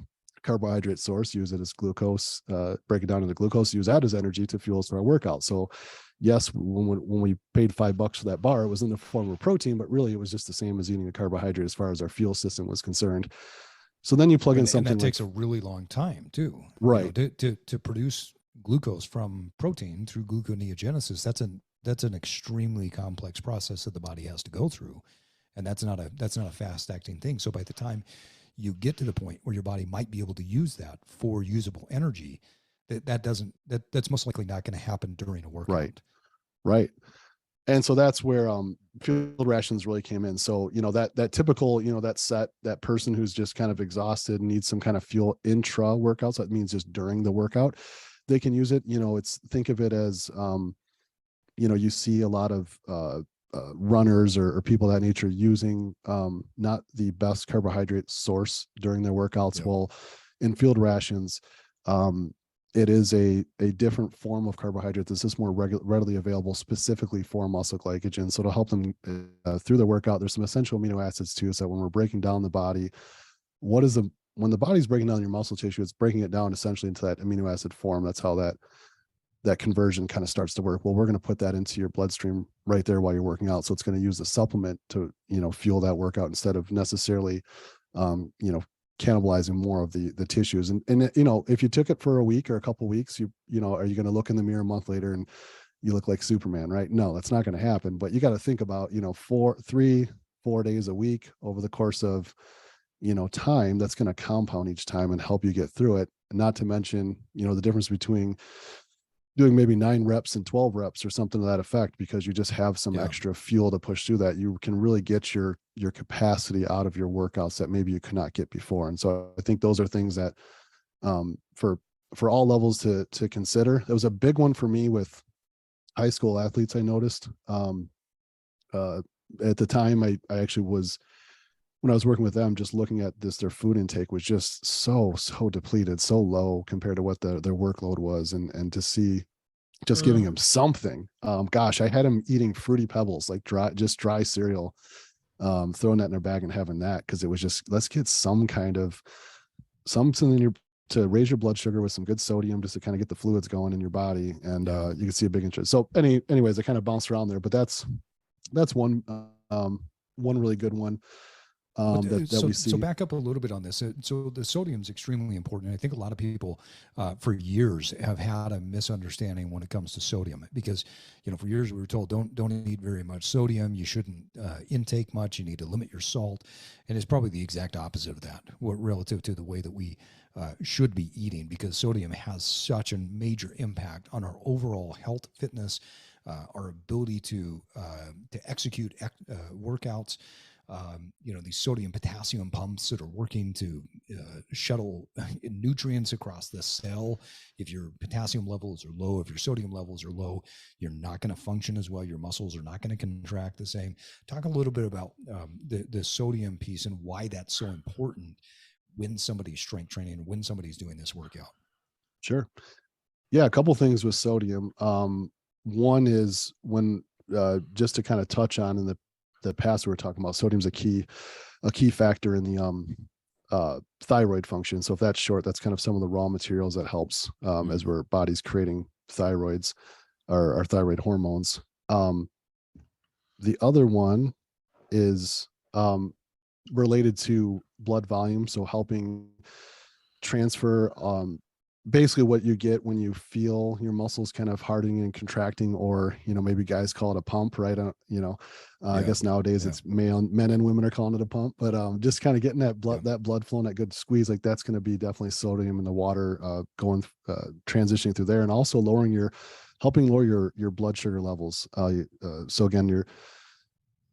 carbohydrate source, use it as glucose, break it down into glucose, use that as energy to fuel us for our workout. So yes, when we paid $5 for that bar, it was in the form of protein, but really it was just the same as eating a carbohydrate as far as our fuel system was concerned. So then you plug in something, and that takes a really long time too, right? To produce glucose from protein through gluconeogenesis. That's an extremely complex process that the body has to go through, and that's not a fast acting thing. So by the time you get to the point where your body might be able to use that for usable energy, that's most likely not going to happen during a workout. Right. And so that's where field rations really came in. So, that typical, that person who's just kind of exhausted and needs some kind of fuel intra workouts. That means just during the workout, they can use it. Think of it as, you see a lot of runners or people of that nature using not the best carbohydrate source during their workouts. Yep. Well, in field rations, it is a different form of carbohydrate that's just more readily available specifically for muscle glycogen. So to help them through the workout, there's some essential amino acids too. So when we're breaking down the body, when the body's breaking down your muscle tissue, it's breaking it down essentially into that amino acid form. That's how that conversion kind of starts to work. Well, we're going to put that into your bloodstream right there while you're working out. So it's going to use the supplement to, fuel that workout instead of necessarily, cannibalizing more of the tissues. And if you took it for a week or a couple of weeks, are you going to look in the mirror a month later and you look like Superman, right? No, that's not going to happen. But you got to think about, 4 days a week over the course of, time, that's going to compound each time and help you get through it. And not to mention, the difference between doing maybe 9 reps and 12 reps or something to that effect, because you just have some extra fuel to push through that. You can really get your capacity out of your workouts that maybe you could not get before. And so I think those are things that for all levels to consider. There was a big one for me with high school athletes. I noticed at the time I actually was, when I was working with them, just looking at their food intake was just so depleted, so low compared to what their workload was. And to see just giving them something, gosh, I had them eating Fruity Pebbles, like dry cereal, throwing that in their bag and having that. Cause it was just, let's get something to raise your blood sugar with some good sodium, just to kind of get the fluids going in your body. And you can see a big interest. So anyways, I kind of bounced around there, but that's one really good one. That we see. So back up a little bit on this. So the sodium is extremely important. And I think a lot of people for years have had a misunderstanding when it comes to sodium, because, for years we were told, don't eat very much sodium. You shouldn't intake much. You need to limit your salt. And it's probably the exact opposite of that relative to the way that we should be eating, because sodium has such a major impact on our overall health, fitness, our ability to execute workouts. These sodium potassium pumps that are working to shuttle nutrients across the cell. If your potassium levels are low, if your sodium levels are low, you're not going to function as well. Your muscles are not going to contract the same. Talk a little bit about the sodium piece and why that's so important when somebody's strength training, when somebody's doing this workout. Sure. Yeah, a couple things with sodium. One is when just to kind of touch on in the past we were talking about, sodium's a key factor in the thyroid function. So if that's short, that's kind of some of the raw materials that helps as our body's creating thyroids or our thyroid hormones. The other one is related to blood volume, so helping transfer basically what you get when you feel your muscles kind of hardening and contracting, or maybe guys call it a pump, right? I guess nowadays it's men and women are calling it a pump, but just kind of getting that blood flowing, that good squeeze, like that's going to be definitely sodium in the water transitioning through there, and also helping lower your blood sugar levels. So again, your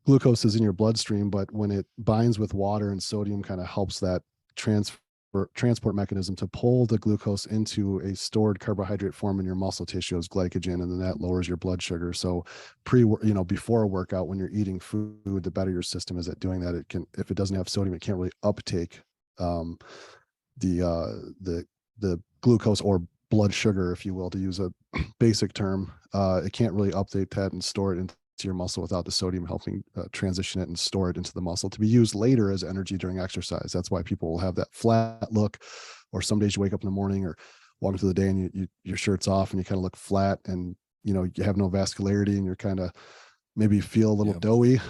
glucose is in your bloodstream, but when it binds with water and sodium, kind of helps that transport mechanism to pull the glucose into a stored carbohydrate form in your muscle tissue as glycogen, and then that lowers your blood sugar. So before a workout, when you're eating food, the better your system is at doing that. It can, if it doesn't have sodium, it can't really uptake the glucose or blood sugar, if you will, to use a basic term. It can't really update that and store it into your muscle without the sodium helping transition it and store it into the muscle to be used later as energy during exercise. That's why people will have that flat look, or some days you wake up in the morning or walking through the day and your shirt's off and you kind of look flat, and you have no vascularity and you're kind of maybe feel a little doughy.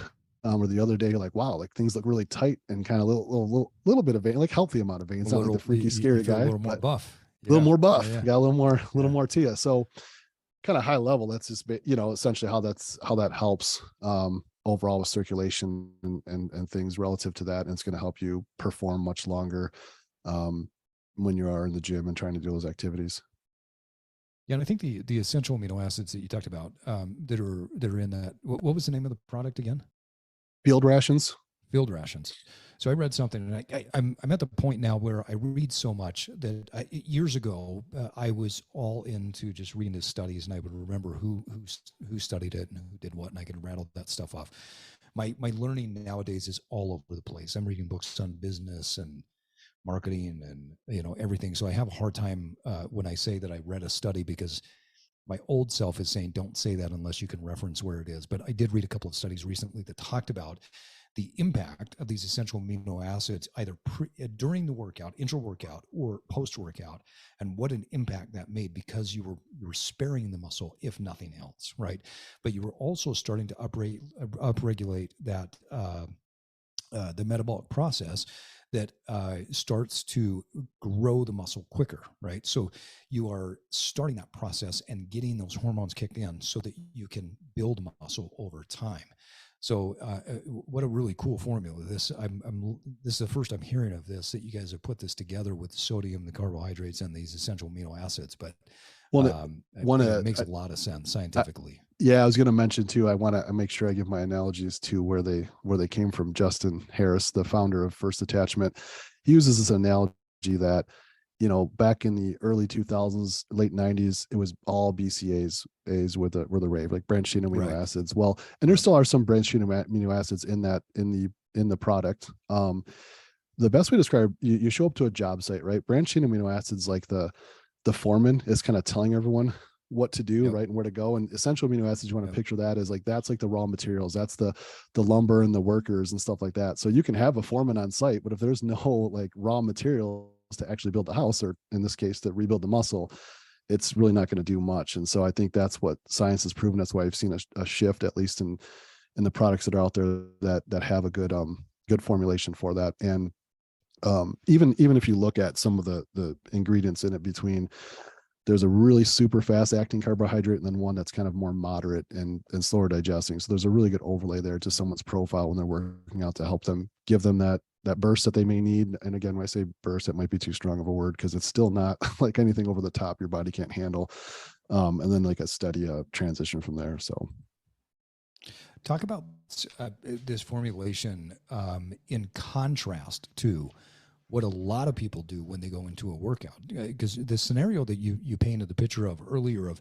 Or the other day you're like, wow, like things look really tight and kind of little bit of vein, like healthy amount of veins, not like the freaky scary guy, a little more buff. A little more buff. Got a little more to you. So kind of high level, that's just essentially how that helps overall with circulation and things relative to that, and it's going to help you perform much longer when you are in the gym and trying to do those activities. Yeah, and I think the essential amino acids that you talked about that are in that. What was the name of the product again? Field rations. Field rations. So I read something, and I'm at the point now where I read so much that years ago I was all into just reading the studies, and I would remember who studied it and who did what, and I could rattle that stuff off. My learning nowadays is all over the place. I'm reading books on business and marketing and everything. So I have a hard time when I say that I read a study, because my old self is saying don't say that unless you can reference where it is. But I did read a couple of studies recently that talked about the impact of these essential amino acids either during the workout, intra-workout, or post-workout, and what an impact that made, because you were sparing the muscle, if nothing else, right? But you were also starting to upregulate that the metabolic process that starts to grow the muscle quicker, right? So you are starting that process and getting those hormones kicked in so that you can build muscle over time. So what a really cool formula. This is the first I'm hearing of this, that you guys have put this together with the sodium, the carbohydrates, and these essential amino acids. But it makes a lot of sense scientifically. Yeah, I was going to mention too, I want to make sure I give my analogies to where they came from. Justin Harris, the founder of First Attachment, he uses this analogy that, back in the early 2000s, late 90s, it was all BCAAs with the rave, like branched chain amino acids. Well, and there still are some branched chain amino acids in the product. The best way to describe, you show up to a job site, right? Branched chain amino acids, like the foreman is kind of telling everyone what to do, right, and where to go. And essential amino acids, you want to picture that as that's like the raw materials, that's the lumber and the workers and stuff like that. So you can have a foreman on site, but if there's no like raw materials to actually build the house, or in this case to rebuild the muscle, it's really not going to do much. And so I think that's what science has proven. That's why I've seen a shift, at least in the products that are out there that have a good formulation for that. And even if you look at some of the ingredients in it, between there's a really super fast acting carbohydrate and then one that's kind of more moderate and slower digesting. So there's a really good overlay there to someone's profile when they're working out, to help them, give them that burst that they may need. And again, when I say burst, it might be too strong of a word, because it's still not like anything over the top your body can't handle. And then like a steady transition from there. So talk about this formulation in contrast to what a lot of people do when they go into a workout, because the scenario that you painted the picture of earlier of,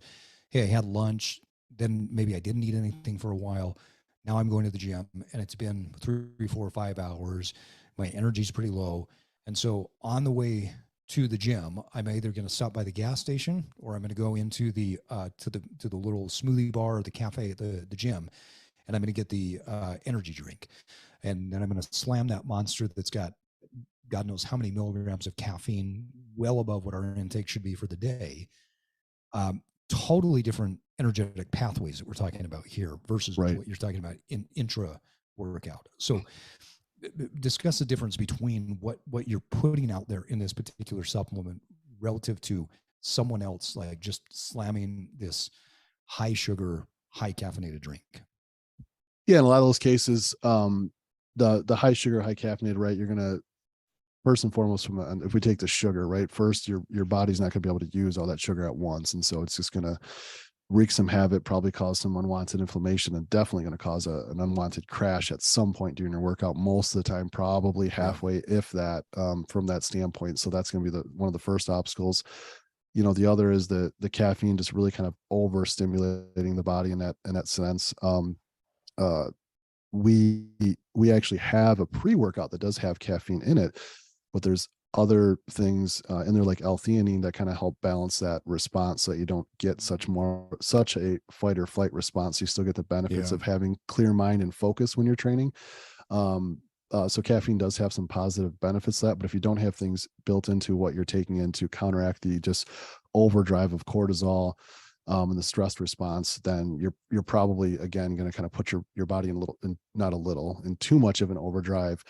hey, I had lunch, then maybe I didn't eat anything for a while. Now I'm going to the gym and it's been 3, 4, 5 hours. My energy's pretty low. And so on the way to the gym, I'm either going to stop by the gas station, or I'm going to go into the to the little smoothie bar or the cafe at the gym, and I'm going to get the energy drink. And then I'm going to slam that monster that's got God knows how many milligrams of caffeine, well above what our intake should be for the day. Totally different energetic pathways that we're talking about here versus what you're talking about in intra workout. So discuss the difference between what you're putting out there in this particular supplement relative to someone else, like just slamming this high sugar, high caffeinated drink. Yeah, in a lot of those cases, the high sugar, high caffeinated, right, you're going to, first and foremost, if we take the sugar, right, first, your body's not going to be able to use all that sugar at once. And so it's just going to wreak some havoc, probably cause some unwanted inflammation, and definitely going to cause an unwanted crash at some point during your workout, most of the time, probably halfway, if that, from that standpoint. So that's going to be one of the first obstacles. The other is the caffeine just really kind of overstimulating the body in that sense. We actually have a pre-workout that does have caffeine in it, but there's other things in there like L-theanine that kind of help balance that response so that you don't get such a fight or flight response. You still get the benefits Yeah. of having clear mind and focus when you're training. So caffeine does have some positive benefits to that, but if you don't have things built into what you're taking in to counteract the just overdrive of cortisol and the stress response, then you're probably again going to kind of put your body in too much of an overdrive.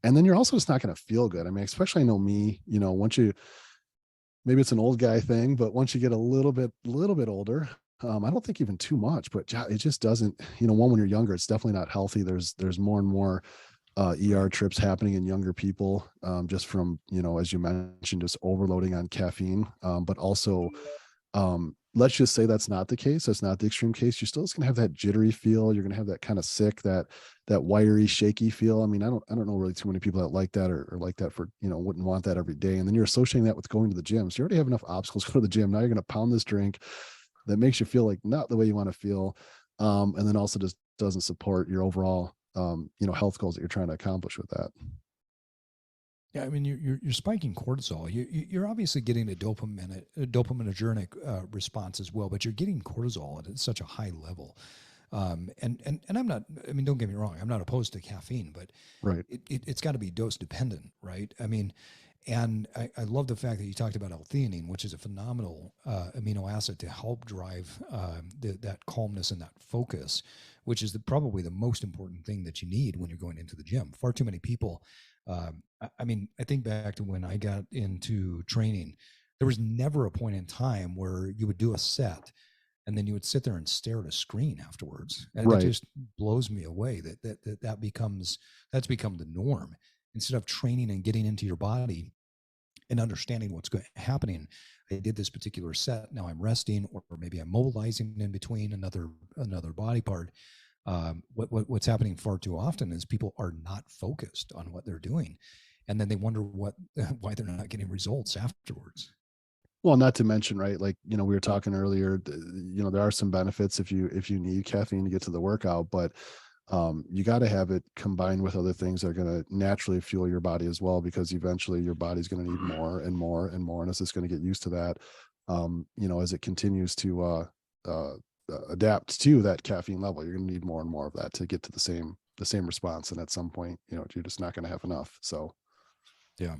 And then you're also just not going to feel good. I mean, especially I know me, once maybe it's an old guy thing, but once you get a little bit older, I don't think even too much, but it just doesn't, when you're younger, it's definitely not healthy. There's more and more ER trips happening in younger people, just from, as you mentioned, just overloading on caffeine. But also, let's just say that's not the case. That's not the extreme case. You're still just gonna have that jittery feel. You're gonna have that kind of sick, that wiry, shaky feel. I mean, I don't know really too many people that like that or like that for, wouldn't want that every day. And then you're associating that with going to the gym. So you already have enough obstacles to go to the gym. Now you're gonna pound this drink that makes you feel like not the way you want to feel. And then also just doesn't support your overall health goals that you're trying to accomplish with that. Yeah, I mean, you're spiking cortisol. You're obviously getting a dopaminergic response as well, but you're getting cortisol at such a high level. And I'm not. I mean, don't get me wrong. I'm not opposed to caffeine, but Right. it's got to be dose dependent, right? I mean, and I love the fact that you talked about L-theanine, which is a phenomenal amino acid to help drive that calmness and that focus, which is probably the most important thing that you need when you're going into the gym. Far too many people. I mean, I think back to when I got into training, there was never a point in time where you would do a set and then you would sit there and stare at a screen afterwards. And Right. it just blows me away that's become the norm. Instead of training and getting into your body and understanding what's happening, I did this particular set. Now I'm resting, or maybe I'm mobilizing in between another body part. What's happening far too often is people are not focused on what they're doing, and then they wonder why they're not getting results afterwards. Well, not to mention, right, like, we were talking earlier, there are some benefits if you need caffeine to get to the workout, but you got to have it combined with other things that are going to naturally fuel your body as well, because eventually your body's going to need more and more and more, and it's just going to get used to that, as it continues to adapt to that caffeine level. You're going to need more and more of that to get to the same response, and at some point, you're just not going to have enough. So Yeah.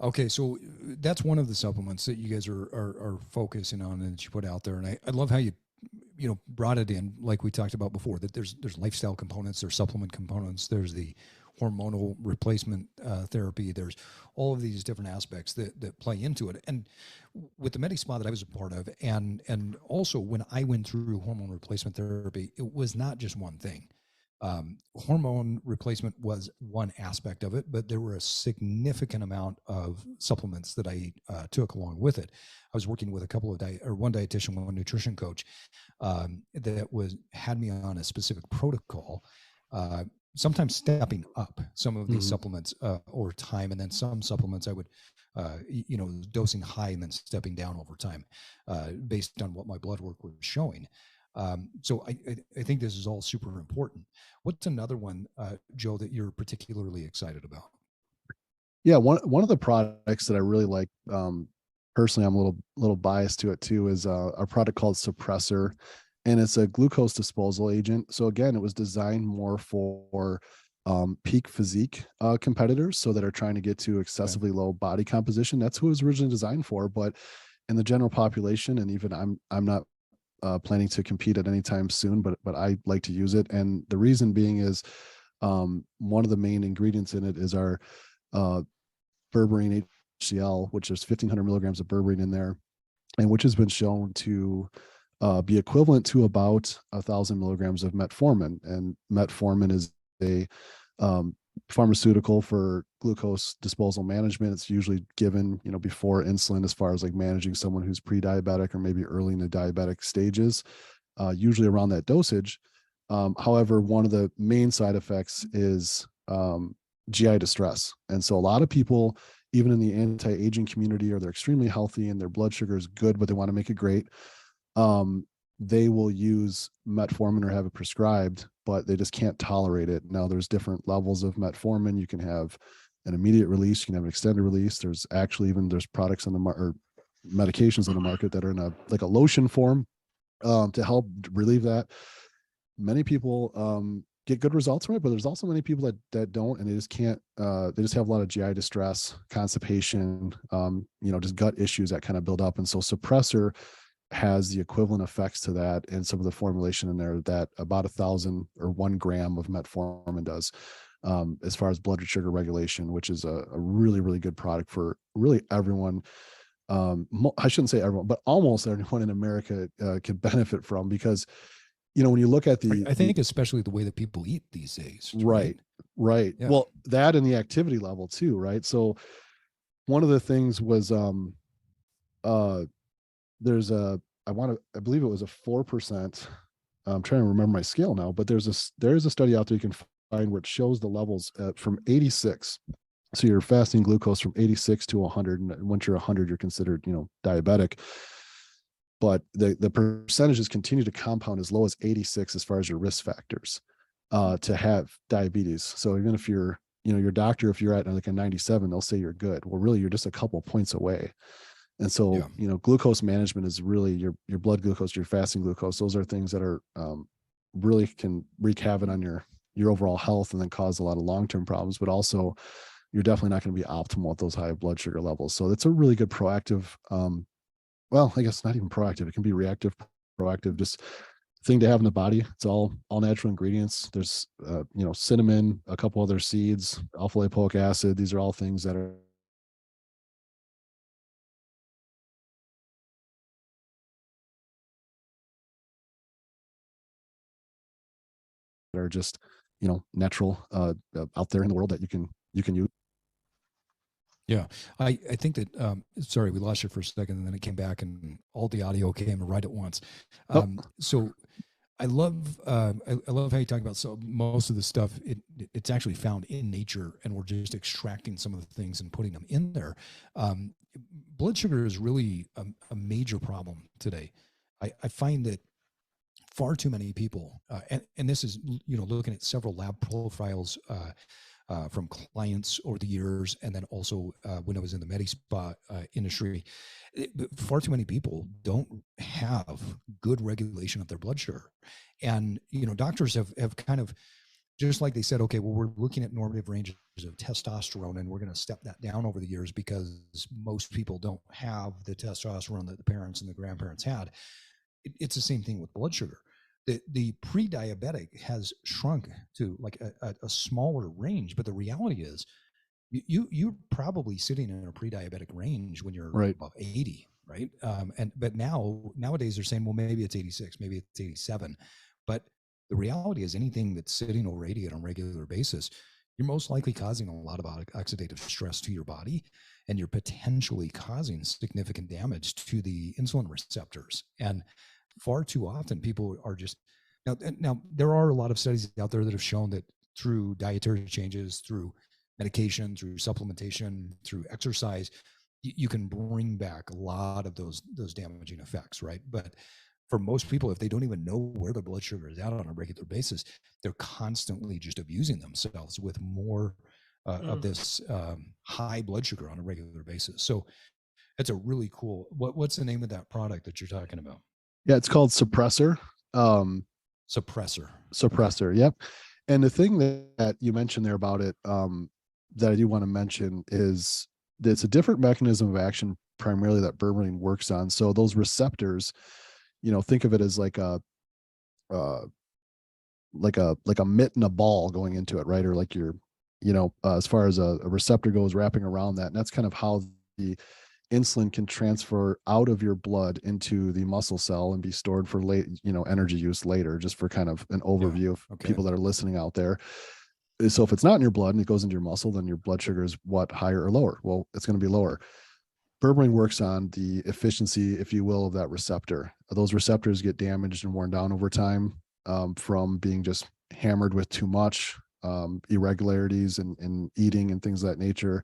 Okay, so that's one of the supplements that you guys are focusing on and that you put out there, and I love how you brought it in, like we talked about before, that there's lifestyle components, there's supplement components, there's the hormonal replacement therapy, there's all of these different aspects that play into it. And with the MediSpa that I was a part of, and also when I went through hormone replacement therapy, it was not just one thing. Hormone replacement was one aspect of it, but there were a significant amount of supplements that I took along with it. I was working with a couple of one dietitian, one nutrition coach that had me on a specific protocol. Sometimes stepping up some of these supplements over time, and then some supplements I would, dosing high and then stepping down over time, based on what my blood work was showing. So I think this is all super important. What's another one, Joe, that you're particularly excited about? yeah, one of the products that I really like, personally, I'm a little biased to it too, is a product called Suppressor, and it's a glucose disposal agent. So again, it was designed more for peak physique competitors, so that are trying to get to excessively low body composition. That's who it was originally designed for. But in the general population, and even I'm not planning to compete at any time soon, but I like to use it. And the reason being is, one of the main ingredients in it is our berberine HCl, which is 1,500 milligrams of berberine in there, and which has been shown to be equivalent to about 1,000 milligrams of metformin. And metformin is a pharmaceutical for glucose disposal management. It's usually given, before insulin, as far as like managing someone who's pre-diabetic or maybe early in the diabetic stages, usually around that dosage. However, one of the main side effects is GI distress. And so a lot of people, even in the anti-aging community, or they're extremely healthy and their blood sugar is good, but they want to make it great, they will use metformin or have it prescribed, but they just can't tolerate it. Now, there's different levels of metformin. You can have an immediate release. You can have an extended release. There's products on the market, or medications on the market that are in a lotion form to help relieve that. Many people get good results from it, but there's also many people that don't, and they just can't. They just have a lot of GI distress, constipation, just gut issues that kind of build up. And so Suppressor has the equivalent effects to that, and some of the formulation in there that about 1,000 or 1 gram of metformin does, as far as blood sugar regulation, which is a really, really good product for really everyone. I shouldn't say everyone, but almost everyone in America can benefit from, because, when you look at I think especially the way that people eat these days. Right. Yeah. Well, that and the activity level too, right? So one of the things was, there's I believe it was a 4%. I'm trying to remember my scale now, but there's a study out there you can find where it shows the levels from 86. So you're fasting glucose from 86 to 100, and once you're 100, you're considered, diabetic. But the percentages continue to compound as low as 86 as far as your risk factors to have diabetes. So even if you're, your doctor, if you're at like a 97, they'll say you're good. Well, really, you're just a couple points away. And so, glucose management is really your blood glucose, your fasting glucose. Those are things that are really can wreak havoc on your overall health, and then cause a lot of long-term problems. But also, you're definitely not going to be optimal at those high blood sugar levels. So it's a really good proactive, well, I guess not even proactive. It can be reactive, proactive, just thing to have in the body. It's all natural ingredients. There's, cinnamon, a couple other seeds, alpha lipoic acid. These are all things that are just, natural out there in the world that you can use. Yeah, I think that. Sorry, we lost you for a second, and then it came back, and all the audio came right at once. So, I love how you talk about. So most of the stuff it's actually found in nature, and we're just extracting some of the things and putting them in there. Blood sugar is really a major problem today. I find that far too many people, and this is looking at several lab profiles. From clients over the years, and then also when I was in the Medi-Spa industry, far too many people don't have good regulation of their blood sugar. And, doctors have kind of, just like they said, okay, well, we're looking at normative ranges of testosterone, and we're going to step that down over the years because most people don't have the testosterone that the parents and the grandparents had. It's the same thing with blood sugar. The pre-diabetic has shrunk to like a smaller range, but the reality is you're probably sitting in a pre-diabetic range when you're above 80, right? But nowadays they're saying, well, maybe it's 86, maybe it's 87, but the reality is anything that's sitting over 80 on a regular basis, you're most likely causing a lot of oxidative stress to your body, and you're potentially causing significant damage to the insulin receptors. And far too often people are just now there are a lot of studies out there that have shown that through dietary changes, through medication, through supplementation, through exercise, you can bring back a lot of those damaging effects, right? But for most people, if they don't even know where their blood sugar is at on a regular basis, they're constantly just abusing themselves with more of this high blood sugar on a regular basis. So it's a really cool, what's the name of that product that you're talking about? Yeah, it's called Suppressor. Suppressor. Okay. Yep. And the thing that you mentioned there about it, that I do want to mention is that it's a different mechanism of action primarily that berberine works on. So those receptors, think of it as like a mitt and a ball going into it, right? Or like as far as a receptor goes, wrapping around that. And that's kind of how the insulin can transfer out of your blood into the muscle cell and be stored for late, energy use later, just for kind of an overview of people that are listening out there. So if it's not in your blood and it goes into your muscle, then your blood sugar is higher or lower? Well, it's going to be lower. Berberine works on the efficiency, if you will, of that receptor. Those receptors get damaged and worn down over time from being just hammered with too much irregularities in eating and things of that nature,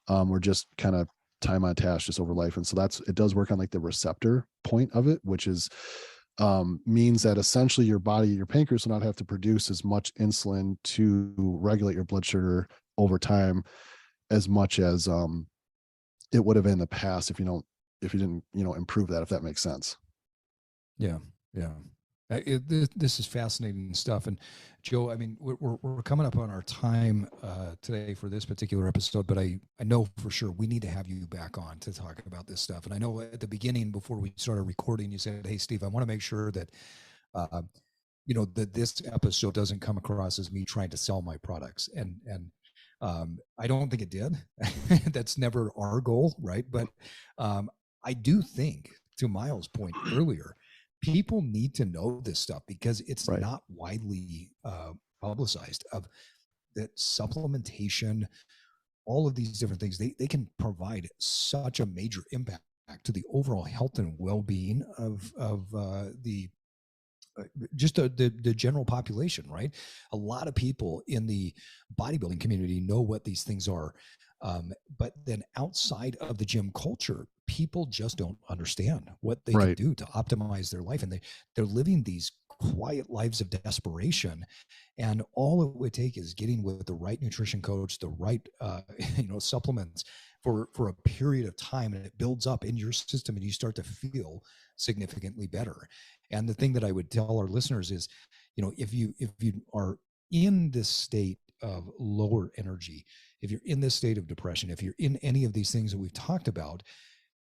or just kind of time on task just over life. And so it does work on like the receptor point of it, which is means that essentially your pancreas will not have to produce as much insulin to regulate your blood sugar over time as much as it would have in the past if you didn't, improve that, if that makes sense. Yeah. Yeah. This is fascinating stuff. And Joe, I mean, we're coming up on our time today for this particular episode, but I know for sure we need to have you back on to talk about this stuff. And I know at the beginning, before we started recording, you said, "Hey, Steve, I want to make sure that, that this episode doesn't come across as me trying to sell my products." And I don't think it did. That's never our goal, right? But I do think, to Myles' point earlier, people need to know this stuff because it's Right. not widely publicized. Of that supplementation, all of these different things, they can provide such a major impact to the overall health and well-being of the just the general population, right? A lot of people in the bodybuilding community know what these things are. But then outside of the gym culture, people just don't understand what they can Right. do to optimize their life. And they're living these quiet lives of desperation. And all it would take is getting with the right nutrition coach, the right, supplements for a period of time, and it builds up in your system and you start to feel significantly better. And the thing that I would tell our listeners is, if you are in this state of lower energy, if you're in this state of depression, if you're in any of these things that we've talked about,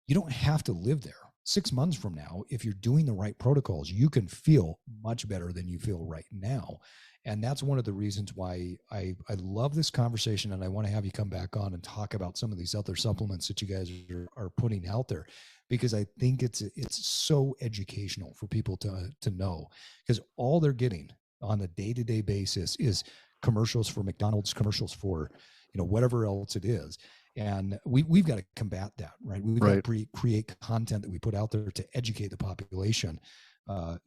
you don't have to live there. 6 months from now, if you're doing the right protocols, you can feel much better than you feel right now. And that's one of the reasons why I love this conversation, and I want to have you come back on and talk about some of these other supplements that you guys are putting out there, because I think it's so educational for people to know, because all they're getting on a day-to-day basis is commercials for McDonald's, commercials for whatever else it is. And we've got to combat that, right? We've got to create content that we put out there to educate the population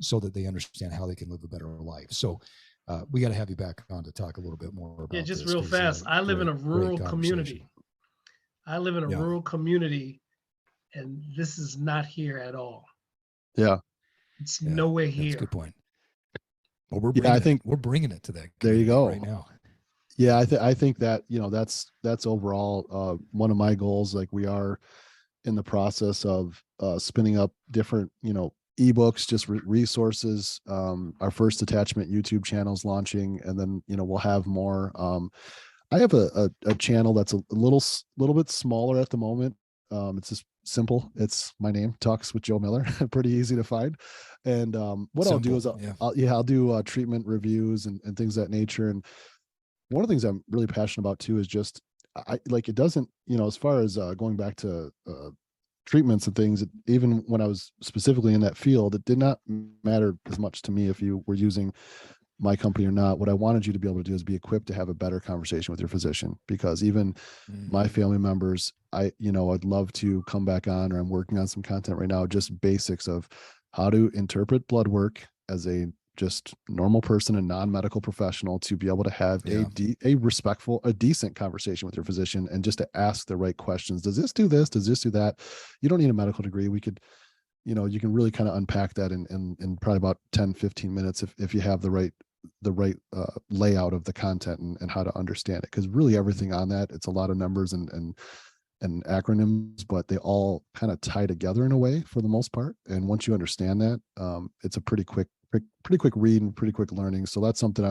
so that they understand how they can live a better life. So we got to have you back on to talk a little bit more about Yeah, just this. real fast. I live in a rural community. I live in a rural community, and this is not here at all. Yeah. It's nowhere here. That's a good point. Well, we're bringing it to that. There you go. Right now. Yeah, I think that that's overall one of my goals. Like, we are in the process of spinning up different ebooks, just resources. Our first attachment YouTube channel is launching, and then we'll have more. I have a channel that's a little bit smaller at the moment. It's just simple. It's my name, Talks with Joe Miller. Pretty easy to find. And what I'll do is I'll do treatment reviews and things of that nature. And one of the things I'm really passionate about too is just it doesn't, as far as going back to treatments and things, even when I was specifically in that field, it did not matter as much to me if you were using my company or not. What I wanted you to be able to do is be equipped to have a better conversation with your physician, because even my family members, I'd love to come back on, or I'm working on some content right now, just basics of how to interpret blood work as a just normal person and non-medical professional, to be able to have a respectful, a decent conversation with your physician, and just to ask the right questions. Does this do this? Does this do that? You don't need a medical degree. We could, you can really kind of unpack that in probably about 10, 15 minutes if you have the right layout of the content and how to understand it. Because really everything on that, it's a lot of numbers and acronyms, but they all kind of tie together in a way for the most part. And once you understand that, it's a pretty quick read and pretty quick learning. So that's something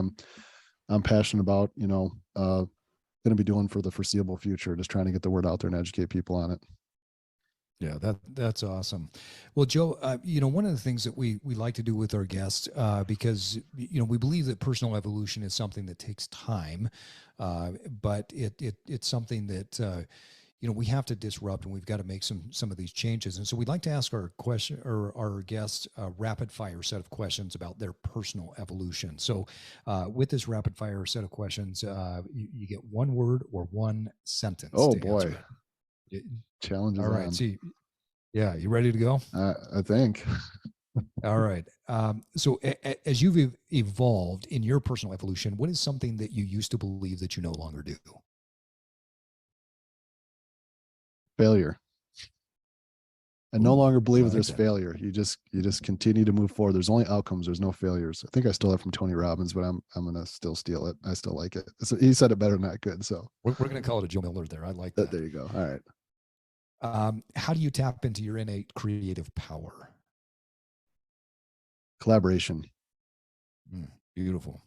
I'm passionate about, going to be doing for the foreseeable future, just trying to get the word out there and educate people on it. Yeah, that's awesome. Well, Joe, one of the things that we like to do with our guests, because we believe that personal evolution is something that takes time, but it's something that we have to disrupt, and we've got to make some of these changes. And so we'd like to ask our guests a rapid fire set of questions about their personal evolution. So with this rapid fire set of questions, you get one word or one sentence. Oh boy. Challenges. All right. See, yeah, you ready to go? I think. All right. So as you've evolved in your personal evolution, what is something that you used to believe that you no longer do? Failure. And no Ooh, longer I believe that like there's that. failure. You just continue to move forward. There's only outcomes. There's no failures. I think I stole that from Tony Robbins, but I'm gonna still steal it. I still like it. So he said it better than I could. So We're going to call it a Joe Miller there. I like that. there you go. All right. How do you tap into your innate creative power? Collaboration. Beautiful.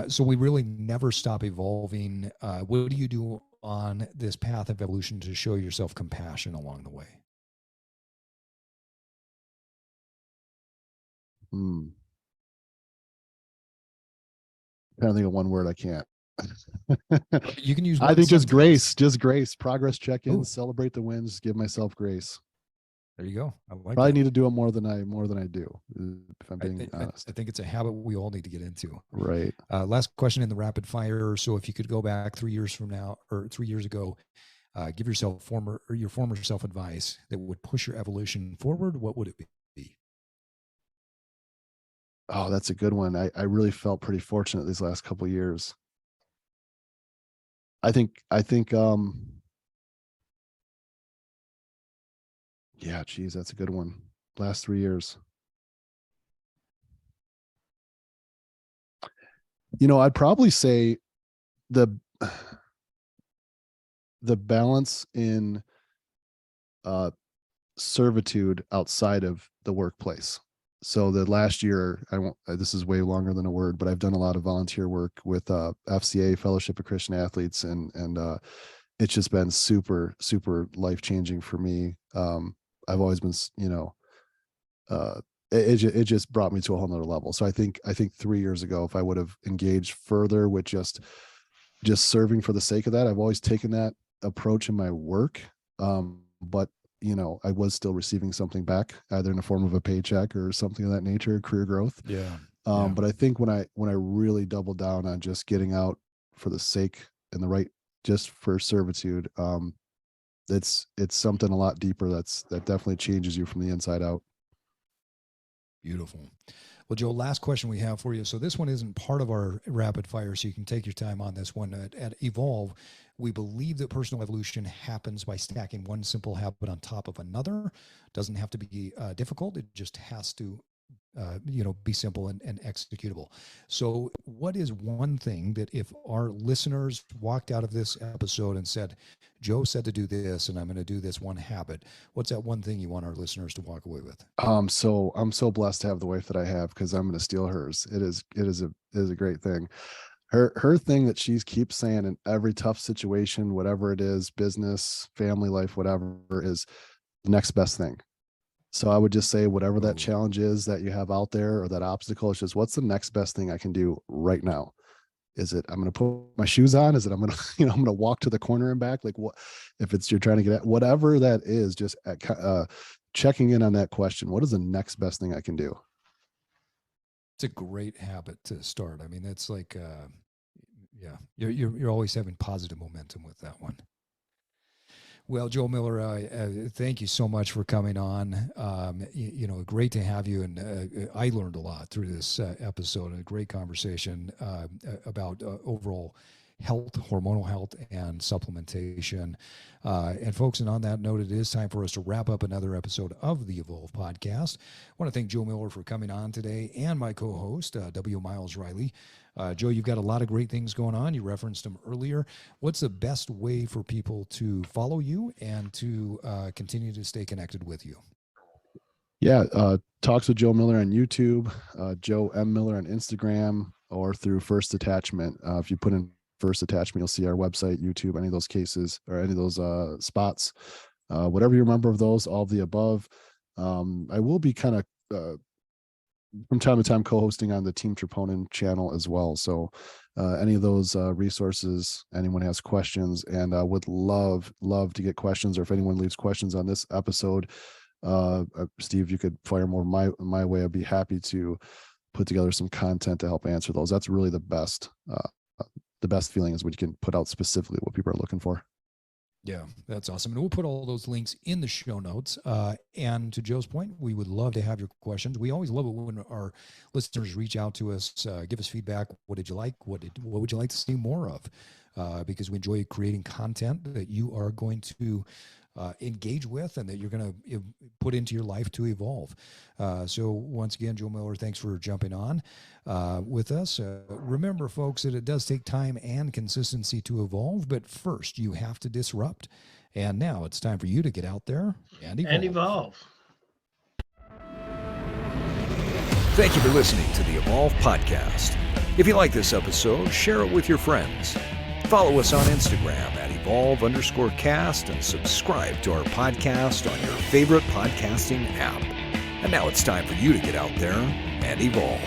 So we really never stop evolving. What do you do on this path of evolution to show yourself compassion along the way? Trying to think of one word. I can't. You can use I one think sentence. just grace, progress check-ins, Ooh. celebrate the wins, give myself grace. There you go. I like Probably that. need to do it more than I do, if I'm being honest. I think it's a habit we all need to get into. Right. Last question in the rapid fire. So if you could go back 3 years from now or 3 years ago, give yourself your former self advice that would push your evolution forward, what would it be? Oh, that's a good one. I really felt pretty fortunate these last couple of years. I think yeah, geez, that's a good one. Last 3 years. I'd probably say the balance in servitude outside of the workplace. So the last year, I won't, this is way longer than a word, but I've done a lot of volunteer work with FCA, Fellowship of Christian Athletes, and it's just been super, super life-changing for me. I've always been, it just brought me to a whole nother level. So I think 3 years ago, if I would have engaged further with just serving for the sake of that, I've always taken that approach in my work. But I was still receiving something back, either in the form of a paycheck or something of that nature, career growth. Yeah. But I think when I really doubled down on just getting out for the sake and the right, just for servitude, it's something a lot deeper that definitely changes you from the inside out. Beautiful. Well, Joe, last question we have for you. So this one isn't part of our rapid fire, so you can take your time on this one. At Evolve, we believe that personal evolution happens by stacking one simple habit on top of another. It doesn't have to be difficult. It just has to be simple and executable. So what is one thing that if our listeners walked out of this episode and said, Joe said to do this, and I'm going to do this one habit, what's that one thing you want our listeners to walk away with? So I'm so blessed to have the wife that I have, because I'm going to steal hers. It is a great thing. Her thing that she keeps saying in every tough situation, whatever it is, business, family life, whatever, is the next best thing. So I would just say, whatever that challenge is that you have out there, or that obstacle, is just, what's the next best thing I can do right now? Is it, I'm going to put my shoes on? Is it, I'm going to, I'm going to walk to the corner and back? Like, what, if it's, you're trying to get at whatever that is, just checking in on that question. What is the next best thing I can do? It's a great habit to start. I mean, that's like, yeah, you're always having positive momentum with that one. Well, Joe Miller, thank you so much for coming on. Great to have you. And I learned a lot through this episode. A great conversation about overall health, hormonal health, and supplementation. And folks, and on that note, it is time for us to wrap up another episode of the Evolve podcast. I want to thank Joe Miller for coming on today, and my co-host, W. Myles Riley. Joe, you've got a lot of great things going on. You referenced them earlier. What's the best way for people to follow you and to continue to stay connected with you? Yeah, Talks with Joe Miller on YouTube, Joe M. Miller on Instagram, or through First Attachment. If you put in First Attachment, you'll see our website, YouTube, any of those cases, or any of those spots. Whatever you remember of those, all of the above. I will be kind of from time to time co-hosting on the Team Troponin channel as well. So any of those resources, anyone has questions, and would love to get questions, or if anyone leaves questions on this episode, Steve, you could fire more my way. I'd be happy to put together some content to help answer those. That's really the best feeling, is when you can put out specifically what people are looking for. Yeah, that's awesome. And we'll put all those links in the show notes. And to Joe's point, we would love to have your questions. We always love it when our listeners reach out to us, give us feedback. What did you like? What would you like to see more of? Because we enjoy creating content that you are going to engage with and that you're going to put into your life to evolve. So once again, Joe Miller, thanks for jumping on with us. Remember, folks, that it does take time and consistency to evolve, but first you have to disrupt. And now it's time for you to get out there and evolve. Thank you for listening to the Evolve Podcast. If you like this episode, share it with your friends. Follow us on Instagram at Evolve_cast and subscribe to our podcast on your favorite podcasting app. And now it's time for you to get out there and evolve.